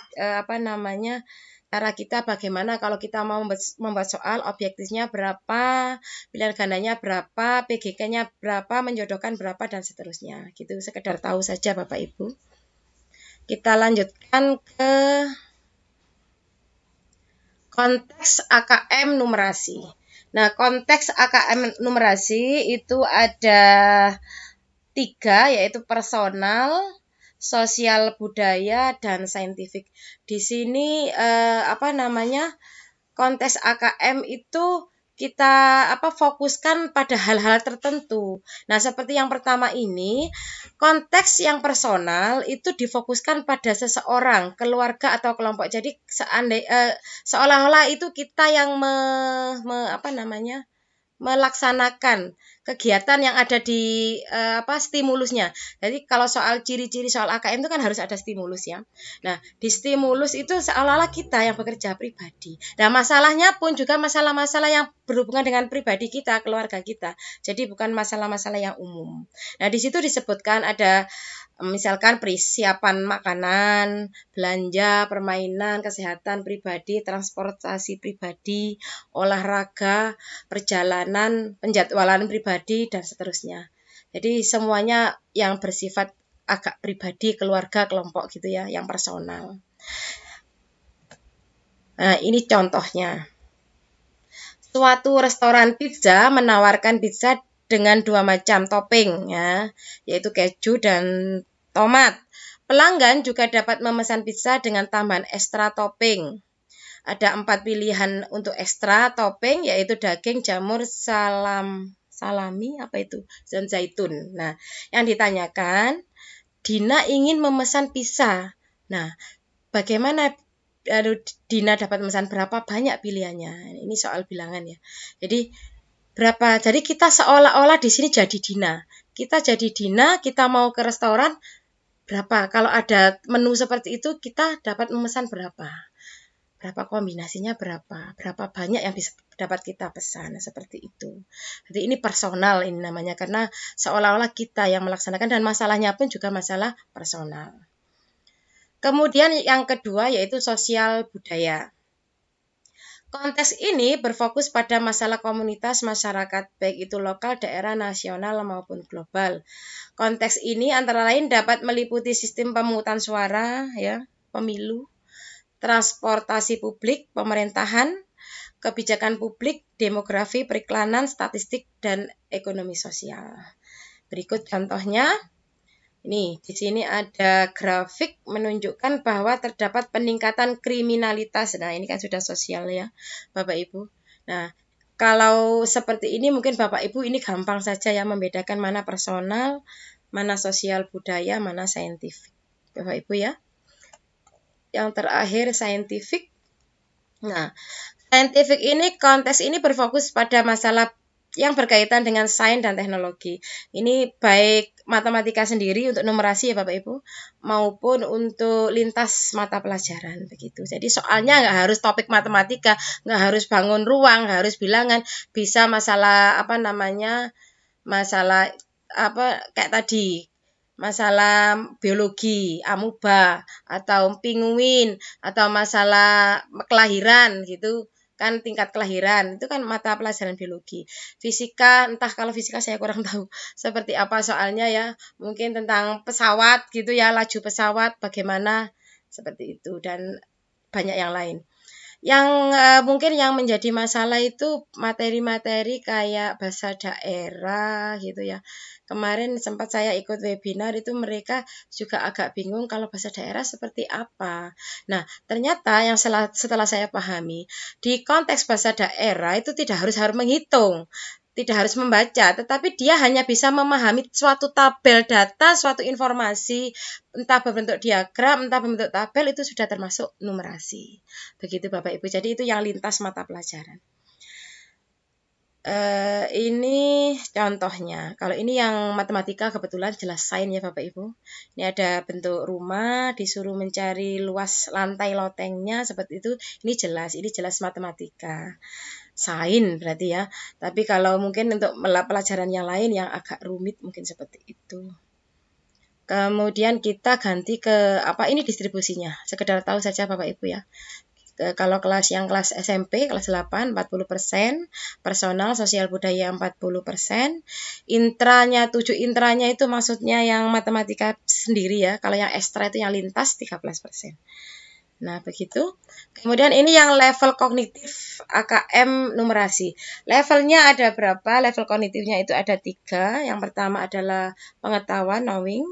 cara kita bagaimana kalau kita mau membuat soal, objektifnya berapa, pilihan gandanya berapa, PGK-nya berapa, menjodohkan berapa, dan seterusnya. Gitu, sekedar tahu saja Bapak Ibu. Kita lanjutkan ke konteks AKM numerasi. Nah, konteks AKM numerasi itu ada 3, yaitu personal, sosial budaya, dan saintifik. Di sini konteks AKM itu kita fokuskan pada hal-hal tertentu. Nah, seperti yang pertama ini, konteks yang personal itu difokuskan pada seseorang, keluarga atau kelompok. Jadi seolah-olah itu kita yang melaksanakan kegiatan yang ada di stimulusnya. Jadi kalau soal ciri-ciri soal AKM itu kan harus ada stimulus ya. Nah, di stimulus itu seolah-olah kita yang bekerja pribadi. Nah, masalahnya pun juga masalah-masalah yang berhubungan dengan pribadi kita, keluarga kita. Jadi bukan masalah-masalah yang umum. Nah, di situ disebutkan ada misalkan persiapan makanan, belanja, permainan, kesehatan pribadi, transportasi pribadi, olahraga, perjalanan, penjadwalan pribadi, dan seterusnya. Jadi semuanya yang bersifat agak pribadi, keluarga, kelompok gitu ya, yang personal. Nah, ini contohnya. Suatu restoran pizza menawarkan pizza dengan 2 macam topping ya, yaitu keju dan tomat. Pelanggan juga dapat memesan pizza dengan tambahan ekstra topping. Ada 4 pilihan untuk ekstra topping, yaitu daging, jamur, salami, dan zaitun. Nah, yang ditanyakan, Dina ingin memesan pizza. Nah, bagaimana Dina dapat memesan, berapa banyak pilihannya? Ini soal bilangan ya. Jadi berapa? Jadi kita seolah-olah di sini jadi Dina. Kita jadi Dina, kita mau ke restoran, berapa. Kalau ada menu seperti itu, kita dapat memesan berapa. Berapa kombinasinya berapa banyak yang bisa dapat kita pesan, seperti itu. Jadi ini personal ini namanya, karena seolah-olah kita yang melaksanakan dan masalahnya pun juga masalah personal. Kemudian yang kedua yaitu sosial budaya. Konteks ini berfokus pada masalah komunitas masyarakat, baik itu lokal, daerah, nasional, maupun global. Konteks ini antara lain dapat meliputi sistem pemungutan suara, ya, pemilu, transportasi publik, pemerintahan, kebijakan publik, demografi, periklanan, statistik, dan ekonomi sosial. Berikut contohnya. Ini di sini ada grafik menunjukkan bahwa terdapat peningkatan kriminalitas. Nah, ini kan sudah sosial ya, Bapak Ibu. Nah, kalau seperti ini mungkin Bapak Ibu ini gampang saja ya membedakan mana personal, mana sosial budaya, mana saintifik. Bapak Ibu ya. Yang terakhir saintifik. Nah, saintifik ini konteks ini berfokus pada masalah yang berkaitan dengan sains dan teknologi. Ini baik matematika sendiri untuk numerasi ya Bapak Ibu, maupun untuk lintas mata pelajaran begitu. Jadi soalnya nggak harus topik matematika, nggak harus bangun ruang, nggak harus bilangan, bisa masalah masalah kayak tadi, masalah biologi, amuba, atau pinguin, atau masalah kelahiran gitu. Kan tingkat kelahiran itu kan mata pelajaran biologi. Fisika, entah kalau fisika saya kurang tahu seperti apa soalnya ya, mungkin tentang pesawat gitu ya, laju pesawat bagaimana seperti itu, dan banyak yang lain. Yang mungkin yang menjadi masalah itu materi-materi kayak bahasa daerah gitu ya. Kemarin sempat saya ikut webinar itu mereka juga agak bingung kalau bahasa daerah seperti apa. Nah, ternyata yang setelah saya pahami, di konteks bahasa daerah itu tidak harus menghitung, tidak harus membaca, tetapi dia hanya bisa memahami suatu tabel data, suatu informasi, entah berbentuk diagram, entah berbentuk tabel, itu sudah termasuk numerasi. Begitu Bapak Ibu, jadi itu yang lintas mata pelajaran. Ini contohnya. Kalau ini yang matematika kebetulan jelas sains ya Bapak Ibu. Ini ada bentuk rumah, disuruh mencari luas lantai lotengnya seperti itu. Ini jelas matematika. Sains berarti ya. Tapi kalau mungkin untuk pelajaran yang lain yang agak rumit mungkin seperti itu. Kemudian kita ganti ke ini distribusinya. Sekedar tahu saja Bapak Ibu ya. Kalau kelas SMP, kelas 8, 40%, personal, sosial budaya 40%, intranya, 7 intranya itu maksudnya yang matematika sendiri ya, kalau yang ekstra itu yang lintas 13%. Nah, begitu. Kemudian ini yang level kognitif AKM numerasi. Levelnya ada berapa? Level kognitifnya itu ada 3. Yang pertama adalah pengetahuan, knowing.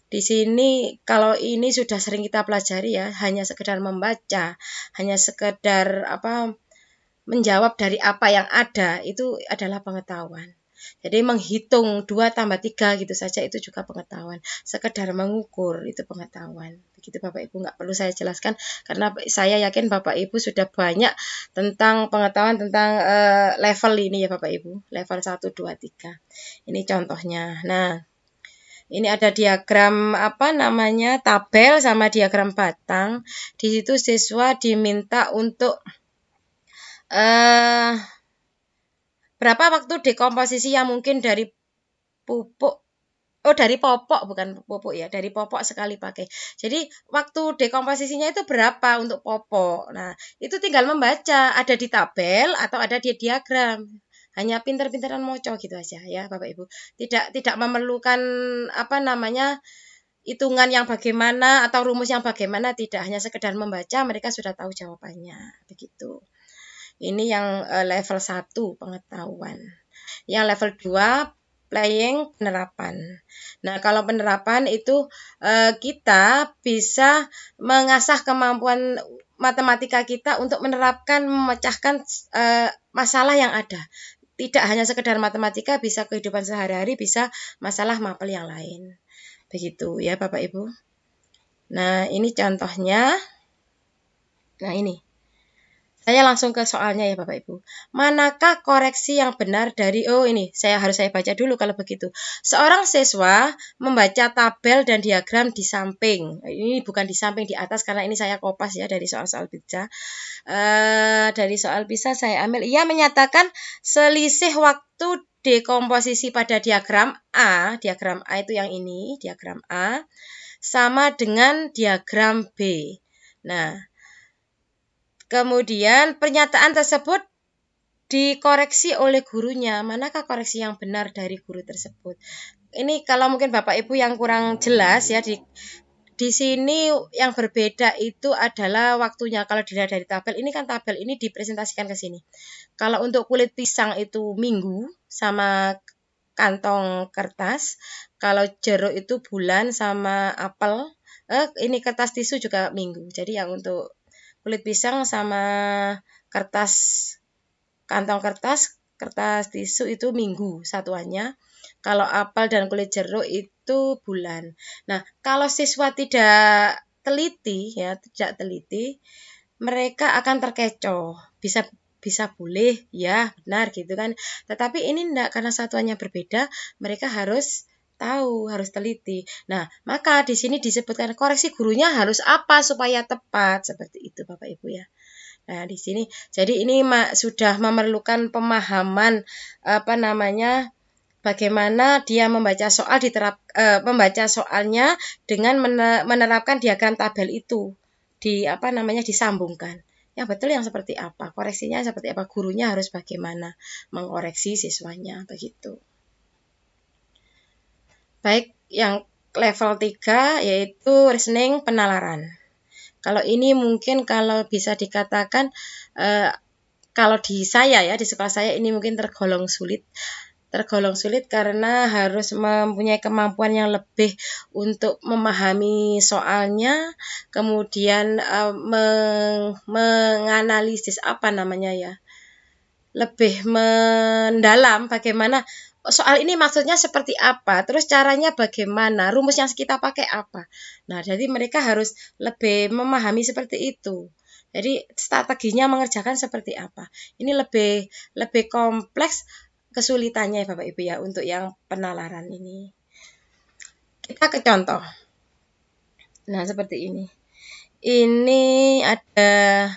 Di sini kalau ini sudah sering kita pelajari ya, hanya sekedar membaca, hanya sekedar menjawab dari apa yang ada, itu adalah pengetahuan. Jadi menghitung 2 tambah 3 gitu saja itu juga pengetahuan. Sekedar mengukur itu pengetahuan. Begitu Bapak Ibu, nggak perlu saya jelaskan karena saya yakin Bapak Ibu sudah banyak tentang pengetahuan tentang level ini ya Bapak Ibu. Level 1, 2, 3. Ini contohnya. Nah, ini ada diagram tabel sama diagram batang. Di situ siswa diminta untuk berapa waktu dekomposisi yang mungkin dari pupuk. Dari popok, bukan pupuk ya, dari popok sekali pakai. Jadi waktu dekomposisinya itu berapa untuk popok. Nah, itu tinggal membaca, ada di tabel atau ada di diagram. Hanya pinter-pinteran moco gitu aja ya Bapak Ibu. Tidak memerlukan hitungan yang bagaimana atau rumus yang bagaimana, tidak, hanya sekedar membaca mereka sudah tahu jawabannya. Begitu. Ini yang level 1 pengetahuan. Yang level 2 playing penerapan. Nah, kalau penerapan itu kita bisa mengasah kemampuan matematika kita untuk menerapkan, memecahkan masalah yang ada. Tidak hanya sekedar matematika, bisa kehidupan sehari-hari, bisa masalah mapel yang lain. Begitu ya Bapak Ibu. Nah, ini contohnya. Nah, ini. Saya langsung ke soalnya ya Bapak Ibu. Manakah koreksi yang benar dari, ini saya baca dulu kalau begitu. Seorang siswa membaca tabel dan diagram di samping. Ini bukan di samping, di atas, karena ini saya kopas ya dari soal-soal PISA. Dari soal PISA saya ambil, ia menyatakan selisih waktu dekomposisi pada diagram A itu yang ini, diagram A, sama dengan diagram B. Nah, kemudian pernyataan tersebut dikoreksi oleh gurunya. Manakah koreksi yang benar dari guru tersebut? Ini kalau mungkin Bapak Ibu yang kurang jelas ya, di sini yang berbeda itu adalah waktunya. Kalau dilihat dari tabel, ini kan tabel ini dipresentasikan ke sini. Kalau untuk kulit pisang itu minggu sama kantong kertas. Kalau jeruk itu bulan sama apel. Ini kertas tisu juga minggu. Jadi yang untuk kulit pisang sama kertas, kantong kertas tisu itu minggu satuannya. Kalau apel dan kulit jeruk itu bulan. Nah, kalau siswa tidak teliti, mereka akan terkecoh. Bisa boleh, ya benar gitu kan. Tetapi ini enggak, karena satuannya berbeda, mereka harus tahu, harus teliti. Nah, maka di sini disebutkan koreksi gurunya harus apa supaya tepat, seperti itu Bapak Ibu ya. Nah, di sini jadi ini sudah memerlukan pemahaman bagaimana dia membaca soal, membaca soalnya dengan menerapkan diagram tabel itu disambungkan. Yang betul yang seperti apa, koreksinya seperti apa, gurunya harus bagaimana mengoreksi siswanya, begitu. Baik, yang level 3 yaitu reasoning penalaran. Kalau ini mungkin kalau bisa dikatakan kalau di saya ya, di sekolah saya ini mungkin tergolong sulit karena harus mempunyai kemampuan yang lebih untuk memahami soalnya, kemudian menganalisis lebih mendalam bagaimana soal ini maksudnya seperti apa, terus caranya bagaimana, rumus yang kita pakai apa. Nah, jadi mereka harus lebih memahami seperti itu. Jadi strateginya mengerjakan seperti apa. Ini lebih kompleks kesulitannya ya Bapak Ibu ya untuk yang penalaran ini. Kita ke contoh. Nah, seperti ini. Ini ada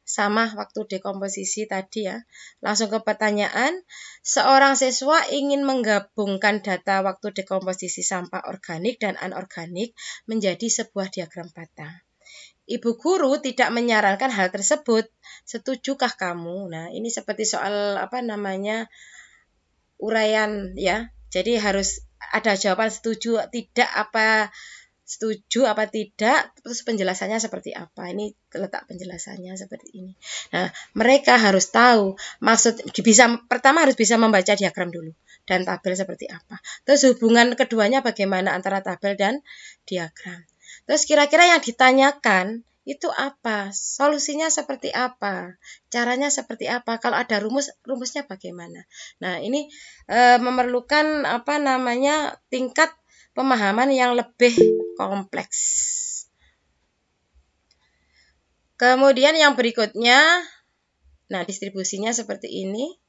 sama waktu dekomposisi tadi ya. Langsung ke pertanyaan. Seorang siswa ingin menggabungkan data waktu dekomposisi sampah organik dan anorganik menjadi sebuah diagram batang. Ibu guru tidak menyarankan hal tersebut. Setujukah kamu? Nah, ini seperti soal uraian ya. Jadi harus ada jawaban setuju apa tidak, terus penjelasannya seperti apa. Ini letak penjelasannya seperti ini. Nah, mereka harus tahu pertama harus bisa membaca diagram dulu dan tabel seperti apa. Terus hubungan keduanya bagaimana antara tabel dan diagram. Terus kira-kira yang ditanyakan itu apa? Solusinya seperti apa? Caranya seperti apa? Kalau ada rumusnya bagaimana? Nah, ini memerlukan tingkat pemahaman yang lebih kompleks. Kemudian yang berikutnya, nah distribusinya seperti ini.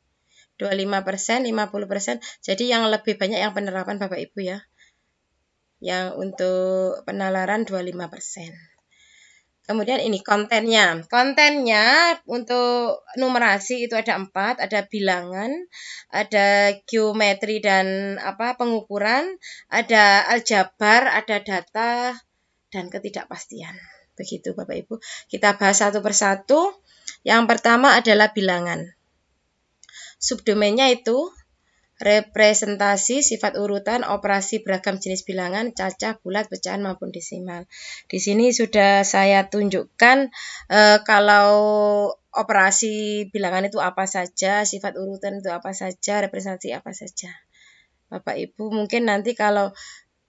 25%, 50%. Jadi yang lebih banyak yang penerapan Bapak Ibu ya. Yang untuk penalaran 25%. Kemudian ini kontennya. Kontennya untuk numerasi itu ada 4, ada bilangan, ada geometri dan pengukuran, ada aljabar, ada data, dan ketidakpastian. Begitu Bapak Ibu. Kita bahas satu persatu. Yang pertama adalah bilangan. Subdomainnya itu representasi, sifat urutan, operasi beragam jenis bilangan, cacah, bulat, pecahan maupun desimal. Di sini sudah saya tunjukkan kalau operasi bilangan itu apa saja, sifat urutan itu apa saja, representasi apa saja. Bapak Ibu mungkin nanti kalau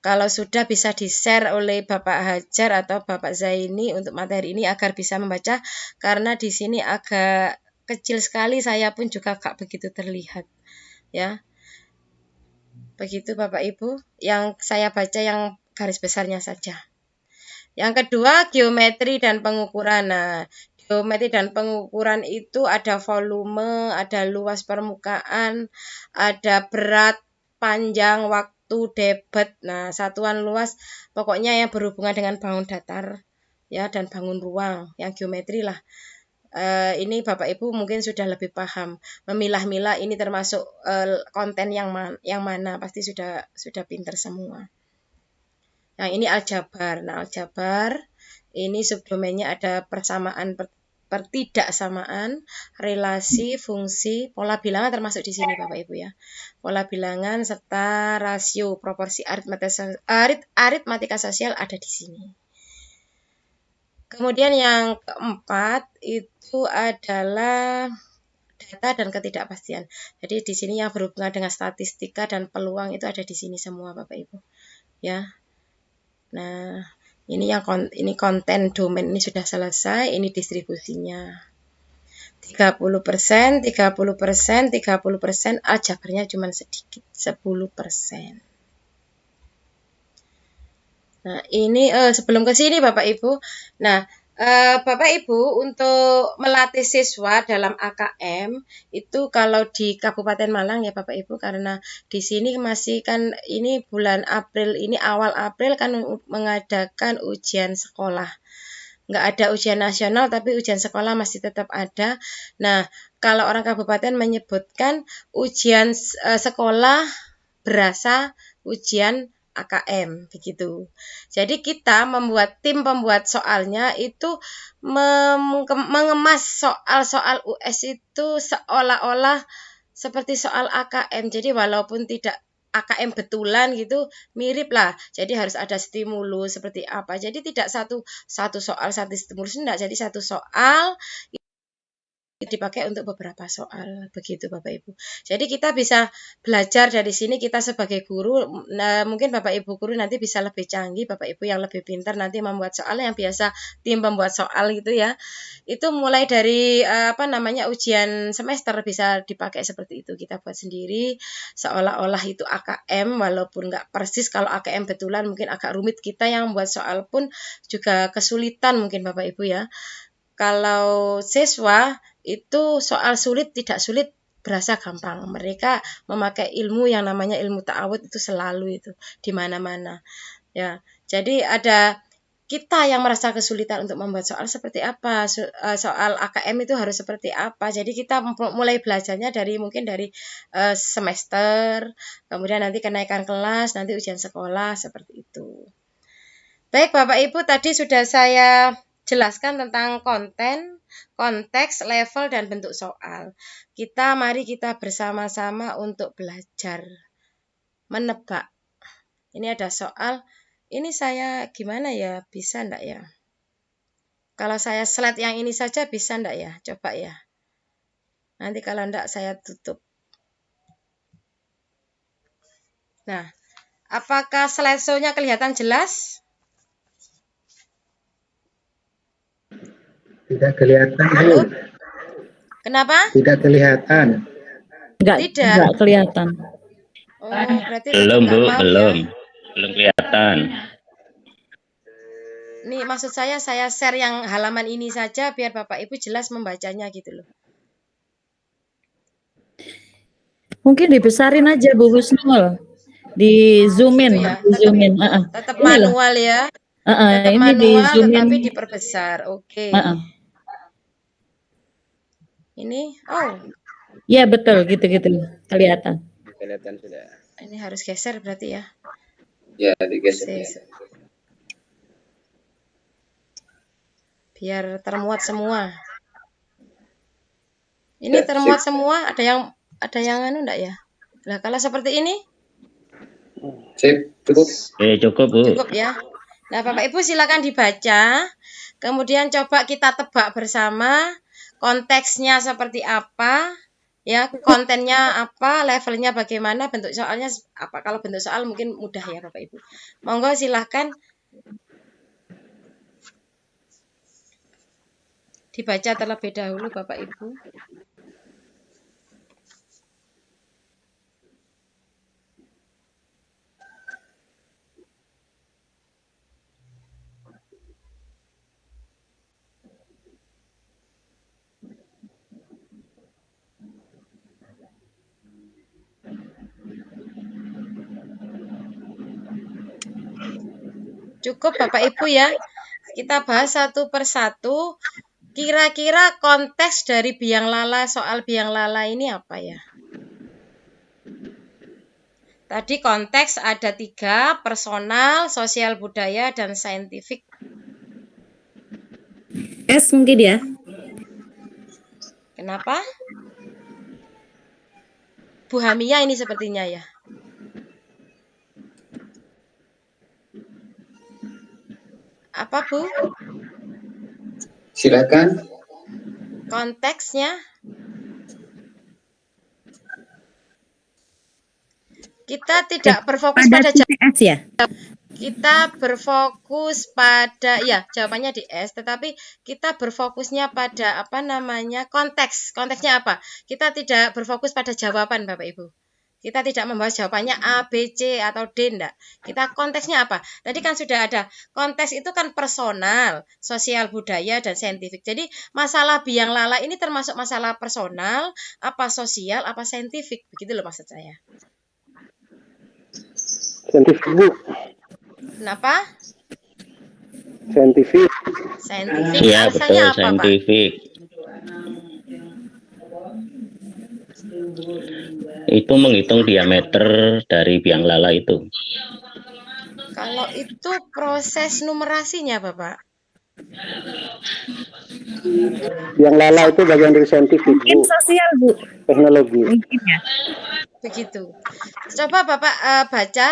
sudah bisa di-share oleh Bapak Hajar atau Bapak Zaini untuk materi ini agar bisa membaca, karena di sini agak kecil sekali, saya pun juga gak begitu terlihat ya. Begitu Bapak Ibu, yang saya baca yang garis besarnya saja. Yang kedua, geometri dan pengukuran. Nah, geometri dan pengukuran itu ada volume, ada luas permukaan, ada berat, panjang, waktu, debit. Nah, satuan luas pokoknya yang berhubungan dengan bangun datar ya dan bangun ruang, yang geometri lah. Ini Bapak Ibu mungkin sudah lebih paham. Memilah-milah ini termasuk konten yang mana pasti sudah pinter semua. Nah, ini aljabar. Nah, aljabar ini subdomainnya ada persamaan, pertidaksamaan, relasi, fungsi, pola bilangan termasuk di sini Bapak Ibu ya. Pola bilangan serta rasio, proporsi aritmatika sosial ada di sini. Kemudian yang keempat itu adalah data dan ketidakpastian. Jadi di sini yang berhubungan dengan statistika dan peluang itu ada di sini semua Bapak Ibu. Ya. Nah, ini konten domain ini sudah selesai, ini distribusinya. 30%, 30%, 30%, aljabarnya cuma sedikit, 10%. Nah, ini sebelum ke sini Bapak Ibu. Nah, Bapak Ibu untuk melatih siswa dalam AKM itu kalau di Kabupaten Malang ya Bapak Ibu, karena di sini masih kan ini bulan April, ini awal April kan mengadakan ujian sekolah. Nggak ada ujian nasional tapi ujian sekolah masih tetap ada. Nah, kalau orang kabupaten menyebutkan ujian sekolah berasa ujian AKM begitu. Jadi kita membuat tim pembuat soalnya itu mengemas soal-soal US itu seolah-olah seperti soal AKM. Jadi walaupun tidak AKM betulan gitu, mirip lah. Jadi harus ada stimulus seperti apa. Jadi tidak satu soal satu stimulus, enggak. Jadi satu soal dipakai untuk beberapa soal begitu Bapak Ibu. Jadi kita bisa belajar dari sini, kita sebagai guru, mungkin Bapak Ibu guru nanti bisa lebih canggih, Bapak Ibu yang lebih pintar nanti membuat soal yang biasa tim pembuat soal gitu ya. Itu mulai dari ujian semester bisa dipakai seperti itu, kita buat sendiri seolah-olah itu AKM walaupun nggak persis. Kalau AKM betulan mungkin agak rumit, kita yang membuat soal pun juga kesulitan mungkin Bapak Ibu ya. Kalau siswa itu soal sulit tidak sulit berasa gampang. Mereka memakai ilmu yang namanya ilmu ta'awud itu selalu itu di mana-mana. Ya. Jadi ada kita yang merasa kesulitan untuk membuat soal seperti apa, soal AKM itu harus seperti apa. Jadi kita mulai belajarnya mungkin dari semester, kemudian nanti kenaikan kelas, nanti ujian sekolah seperti itu. Baik Bapak Ibu, tadi sudah saya jelaskan tentang konten, konteks, level, dan bentuk soal. Mari kita bersama-sama untuk belajar menebak. Ini ada soal, ini saya gimana ya, bisa enggak ya? Kalau saya slide yang ini saja bisa enggak ya? Coba ya. Nanti kalau enggak saya tutup. Nah, apakah slideshow-nya kelihatan jelas? Tidak kelihatan, Bu. Halo? Kenapa? Tidak kelihatan. Tidak. Enggak kelihatan. Oh, berarti Belum, tetap Bu, nggak mau belum. ya. Belum kelihatan. Nih maksud saya share yang halaman ini saja biar Bapak Ibu jelas membacanya gitu loh. Mungkin dibesarin aja Bu Husnul. Di zoomin, Gitu ya. di zoomin. Tetap Ini loh. manual ya. Tetap Ini di manual zoomin. tetapi diperbesar. Oke. Ini Ya betul gitu-gitu kelihatan. Kelihatan sudah. ini harus geser berarti ya. Ya, digeser. Biar termuat semua. Ini Ya, termuat sip. semua, ada yang enggak ya? Nah, kalau seperti ini Sip, cukup. Cukup, Bu. cukup ya. Nah, Bapak Ibu silakan dibaca. Kemudian coba kita tebak bersama konteksnya seperti apa, ya, kontennya apa, levelnya bagaimana, bentuk soalnya apa. Kalau bentuk soal mungkin mudah ya Bapak Ibu. Monggo silakan dibaca terlebih dahulu Bapak Ibu. Cukup Bapak Ibu ya. Kita bahas satu persatu. Kira-kira konteks dari biang lala, soal biang lala ini apa ya? Tadi konteks ada 3, personal, sosial budaya, dan saintifik. S mungkin ya. Kenapa? Bu Hamia ini sepertinya ya. Apa Bu? Silakan. Konteksnya? Kita tidak berfokus pada titik S ya. kita berfokus pada ya jawabannya di S, tetapi kita berfokusnya pada apa namanya konteks. Konteksnya apa? Kita tidak berfokus pada jawaban Bapak Ibu. Kita tidak membahas jawabannya A, B, C atau D enggak. Kita konteksnya apa? Tadi kan sudah ada. Konteks itu kan personal, sosial budaya dan saintifik. Jadi masalah biang lala ini termasuk masalah personal, apa sosial, apa saintifik. Begitu loh maksud saya. Saintifik, Bu. Kenapa? Saintifik. Saintifik Iya alasannya betul, apa, Pak? saintifik. Itu menghitung diameter dari biang lala itu. Kalau itu proses numerasinya, Bapak. Yang lala itu bagian dari saintifik, Mungkin Bu. sosial Bu. Teknologi. Mungkin ya. Begitu. Coba Bapak baca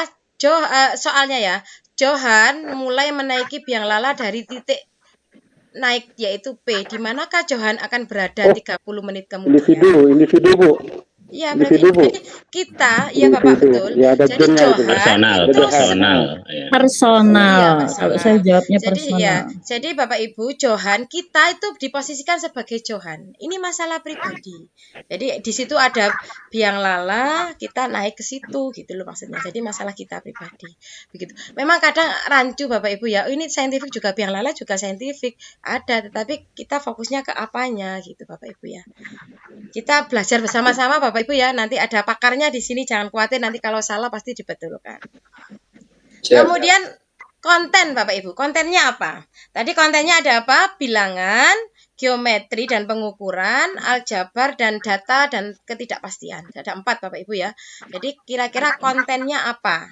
soalnya ya. Johan mulai menaiki biang lala dari titik naik yaitu P. Di manakah Johan akan berada 30 menit kemudian? Individu, Bu. Iya, berarti Individu, Bu. ini kita, iya Bapak Individu. betul. Ya, ada Jadi gennya itu, Bu. Johan Personal, itu personal. Ya. Personal. Iya, Kalau personal. saya jawabnya Jadi personal. ya, jadi Bapak Ibu, Johan kita itu diposisikan sebagai Johan. Ini masalah pribadi. Jadi di situ ada biang lala, kita naik ke situ gitu loh maksudnya. Jadi masalah kita pribadi. Begitu. Memang kadang rancu Bapak Ibu ya. Ini saintifik juga biang lala juga saintifik. Ada, tetapi kita fokusnya ke apanya gitu Bapak Ibu ya. Kita belajar bersama-sama Bapak Ibu ya. Nanti ada pakarnya di sini, jangan khawatir nanti kalau salah pasti dibetulkan. Kemudian konten Bapak Ibu, kontennya apa? Tadi kontennya ada apa? Bilangan, geometri dan pengukuran, aljabar dan data dan ketidakpastian. Ada 4 Bapak Ibu ya. Jadi kira-kira kontennya apa?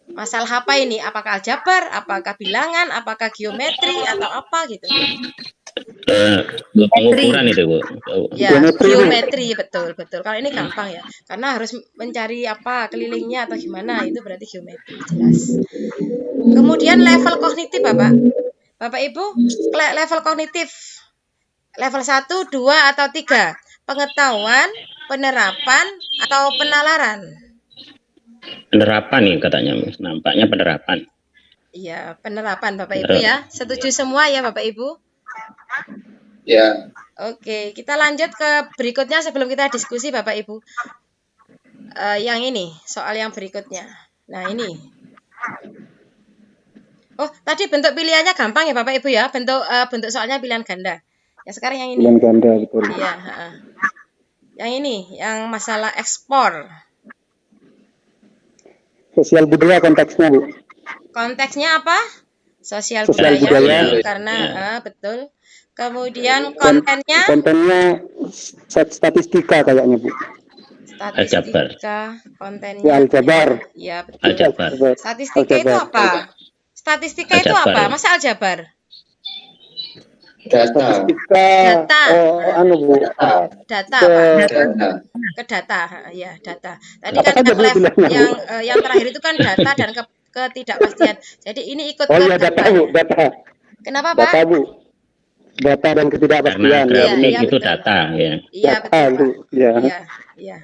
Masalah apa ini? Apakah aljabar, apakah bilangan, apakah geometri atau apa gitu? Pengukuran itu Bu. Ya, geometri betul. Kalau ini gampang ya, karena harus mencari apa kelilingnya atau gimana, itu berarti geometri jelas. Kemudian level kognitif Bapak Ibu, level kognitif level 1, 2 atau 3, pengetahuan, penerapan atau penalaran. Penerapan nih katanya, nampaknya penerapan. Iya, penerapan Bapak Ibu ya. Setuju semua ya Bapak Ibu? Ya. Oke, kita lanjut ke berikutnya sebelum kita diskusi Bapak Ibu. Yang ini, soal yang berikutnya. Nah ini. Oh, tadi bentuk pilihannya gampang ya Bapak Ibu ya. Bentuk soalnya pilihan ganda. Ya sekarang yang ini. Pilihan ganda, betul. Iya. Yang ini, yang masalah ekspor. Sosial budaya konteksnya, Bu. Konteksnya apa? Sosial Sosial budaya. budaya. Karena betul. Kemudian kontennya statistika kayaknya, Bu. Statistika, kontennya. Ya, aljabar. Ya, betul. Aljabar. Statistika itu apa? Statistika itu apa? Masa aljabar? Statistika. Data. Bu. Data, Pak. Ke data, ya data. Tadi kan yang terakhir itu kan data dan ketidakpastian. Jadi ini ikut ke iya, data, Bu. Data. Kenapa, Pak? Data, Bu. Data dan ketidakpastian. Karena grafik Iya, itu betul. data ya. Iya, betul, Pak. Ya. Iya.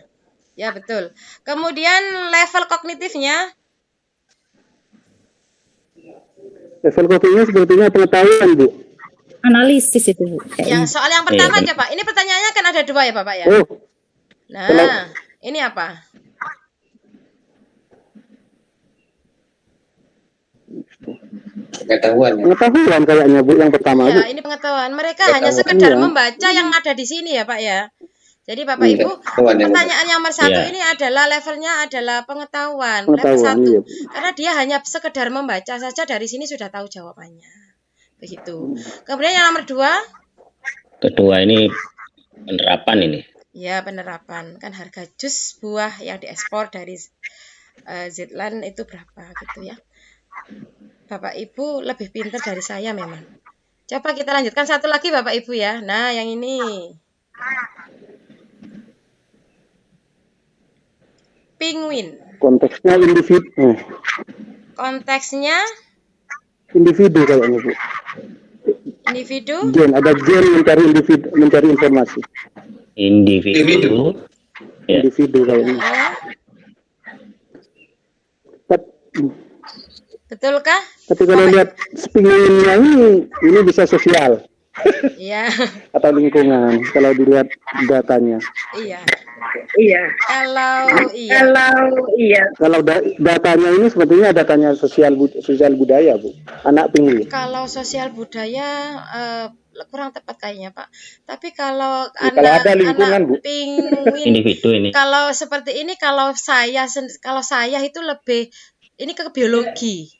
Ya, betul. Kemudian level kognitifnya Level kopinya sepertinya pengetahuan, Bu. Analisis itu Bu. yang soal yang pertama aja Pak. Ini pertanyaannya kan ada 2 ya Bapak ya. Oh, Nah, ini apa? pengetahuan kayaknya, Bu, yang pertama, Bu. Ya, ini pengetahuan. Mereka hanya sekedar membaca yang ada di sini ya Pak ya. Jadi Bapak Ibu, Pengetahuan yang pertanyaan yang nomor 1 Iya. ini adalah levelnya adalah pengetahuan, level Pengetahuan, 1. iya. Karena dia hanya sekedar membaca saja dari sini sudah tahu jawabannya. Begitu. Kemudian yang nomor 2, Kedua ini penerapan ini. ya penerapan. Kan harga jus buah yang diekspor dari Zetland itu berapa gitu ya. Bapak Ibu lebih pintar dari saya memang. Coba kita lanjutkan satu lagi Bapak Ibu ya. Nah, yang ini. Penguin. Konteksnya individu. Konteksnya Individu kayaknya, Bu. individu. Gen, ada gen mencari individu, mencari informasi. Individu. Ya. Individu kayaknya. Tap- Betulkah? Tapi kalau lihat penguinnya ini bisa sosial Iya. atau lingkungan kalau dilihat datanya. Iya. Iya. Kalau Kalau datanya ini sepertinya datanya sosial budaya, Bu. Anak penguin. kalau sosial budaya kurang tepat kayaknya, Pak. Tapi kalau Ya, kalau ada lingkungan, Bu. penguin Individu ini. kalau seperti ini kalau saya itu lebih ini ke biologi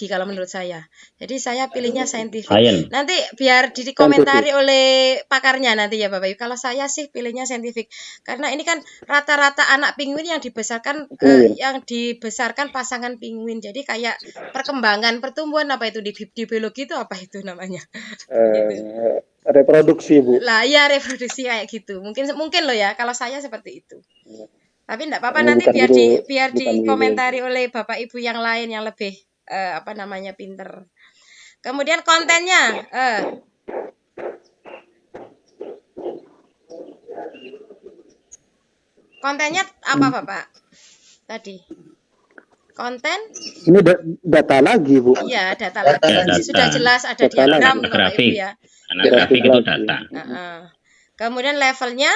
kalau menurut saya. Jadi saya pilihnya saintifik. Science. Nanti biar dikomentari oleh pakarnya nanti ya Bapak Ibu. Kalau saya sih pilihnya saintifik. Karena ini kan rata-rata anak penguin yang dibesarkan pasangan penguin. Jadi kayak perkembangan pertumbuhan apa itu di biologi itu apa itu namanya? Reproduksi, Bu. Lah ya reproduksi kayak gitu. Mungkin loh ya kalau saya seperti itu. Tapi enggak apa-apa Ini nanti bukan biar bukan dikomentari oleh Bapak Ibu yang lain yang lebih pinter. Kemudian kontennya kontennya apa Bapak? Tadi. Konten? Ini data lagi, Bu. Iya, data lagi. Data. Sudah jelas ada Data diagram lagi. Bapak Ibu Grafik. ya. Karena grafik itu data. Kemudian levelnya.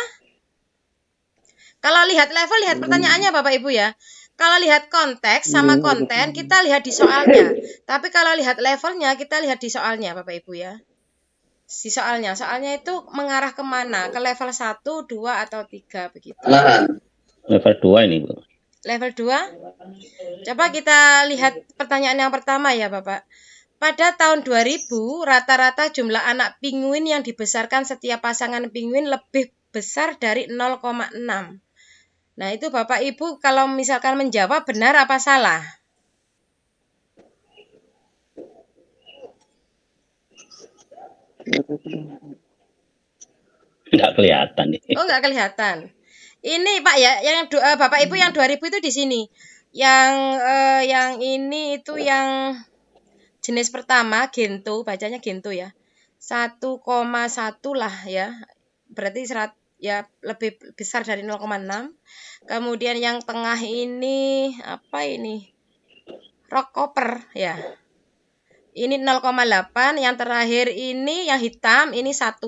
Kalau lihat level, lihat pertanyaannya Bapak Ibu ya. Kalau lihat konteks sama konten, kita lihat di soalnya. Tapi kalau lihat levelnya, kita lihat di soalnya Bapak Ibu ya. Di soalnya itu mengarah kemana? Ke level 1, 2, atau 3 begitu. Level 2 ini, Bu. Level 2. Coba kita lihat pertanyaan yang pertama ya Bapak. Pada tahun 2000, rata-rata jumlah anak penguin yang dibesarkan setiap pasangan penguin lebih besar dari 0,6. Nah, itu Bapak Ibu kalau misalkan menjawab benar apa salah? Nggak kelihatan nih. Oh, nggak kelihatan. Ini Pak ya, yang Bapak Ibu yang 2000 itu di sini. Yang ini itu yang jenis pertama Gento, bacanya Gento ya. 1,1 lah ya. Berarti ya lebih besar dari 0,6. Kemudian yang tengah ini apa ini? Rock copper ya. Ini 0,8, yang terakhir ini yang hitam ini 1.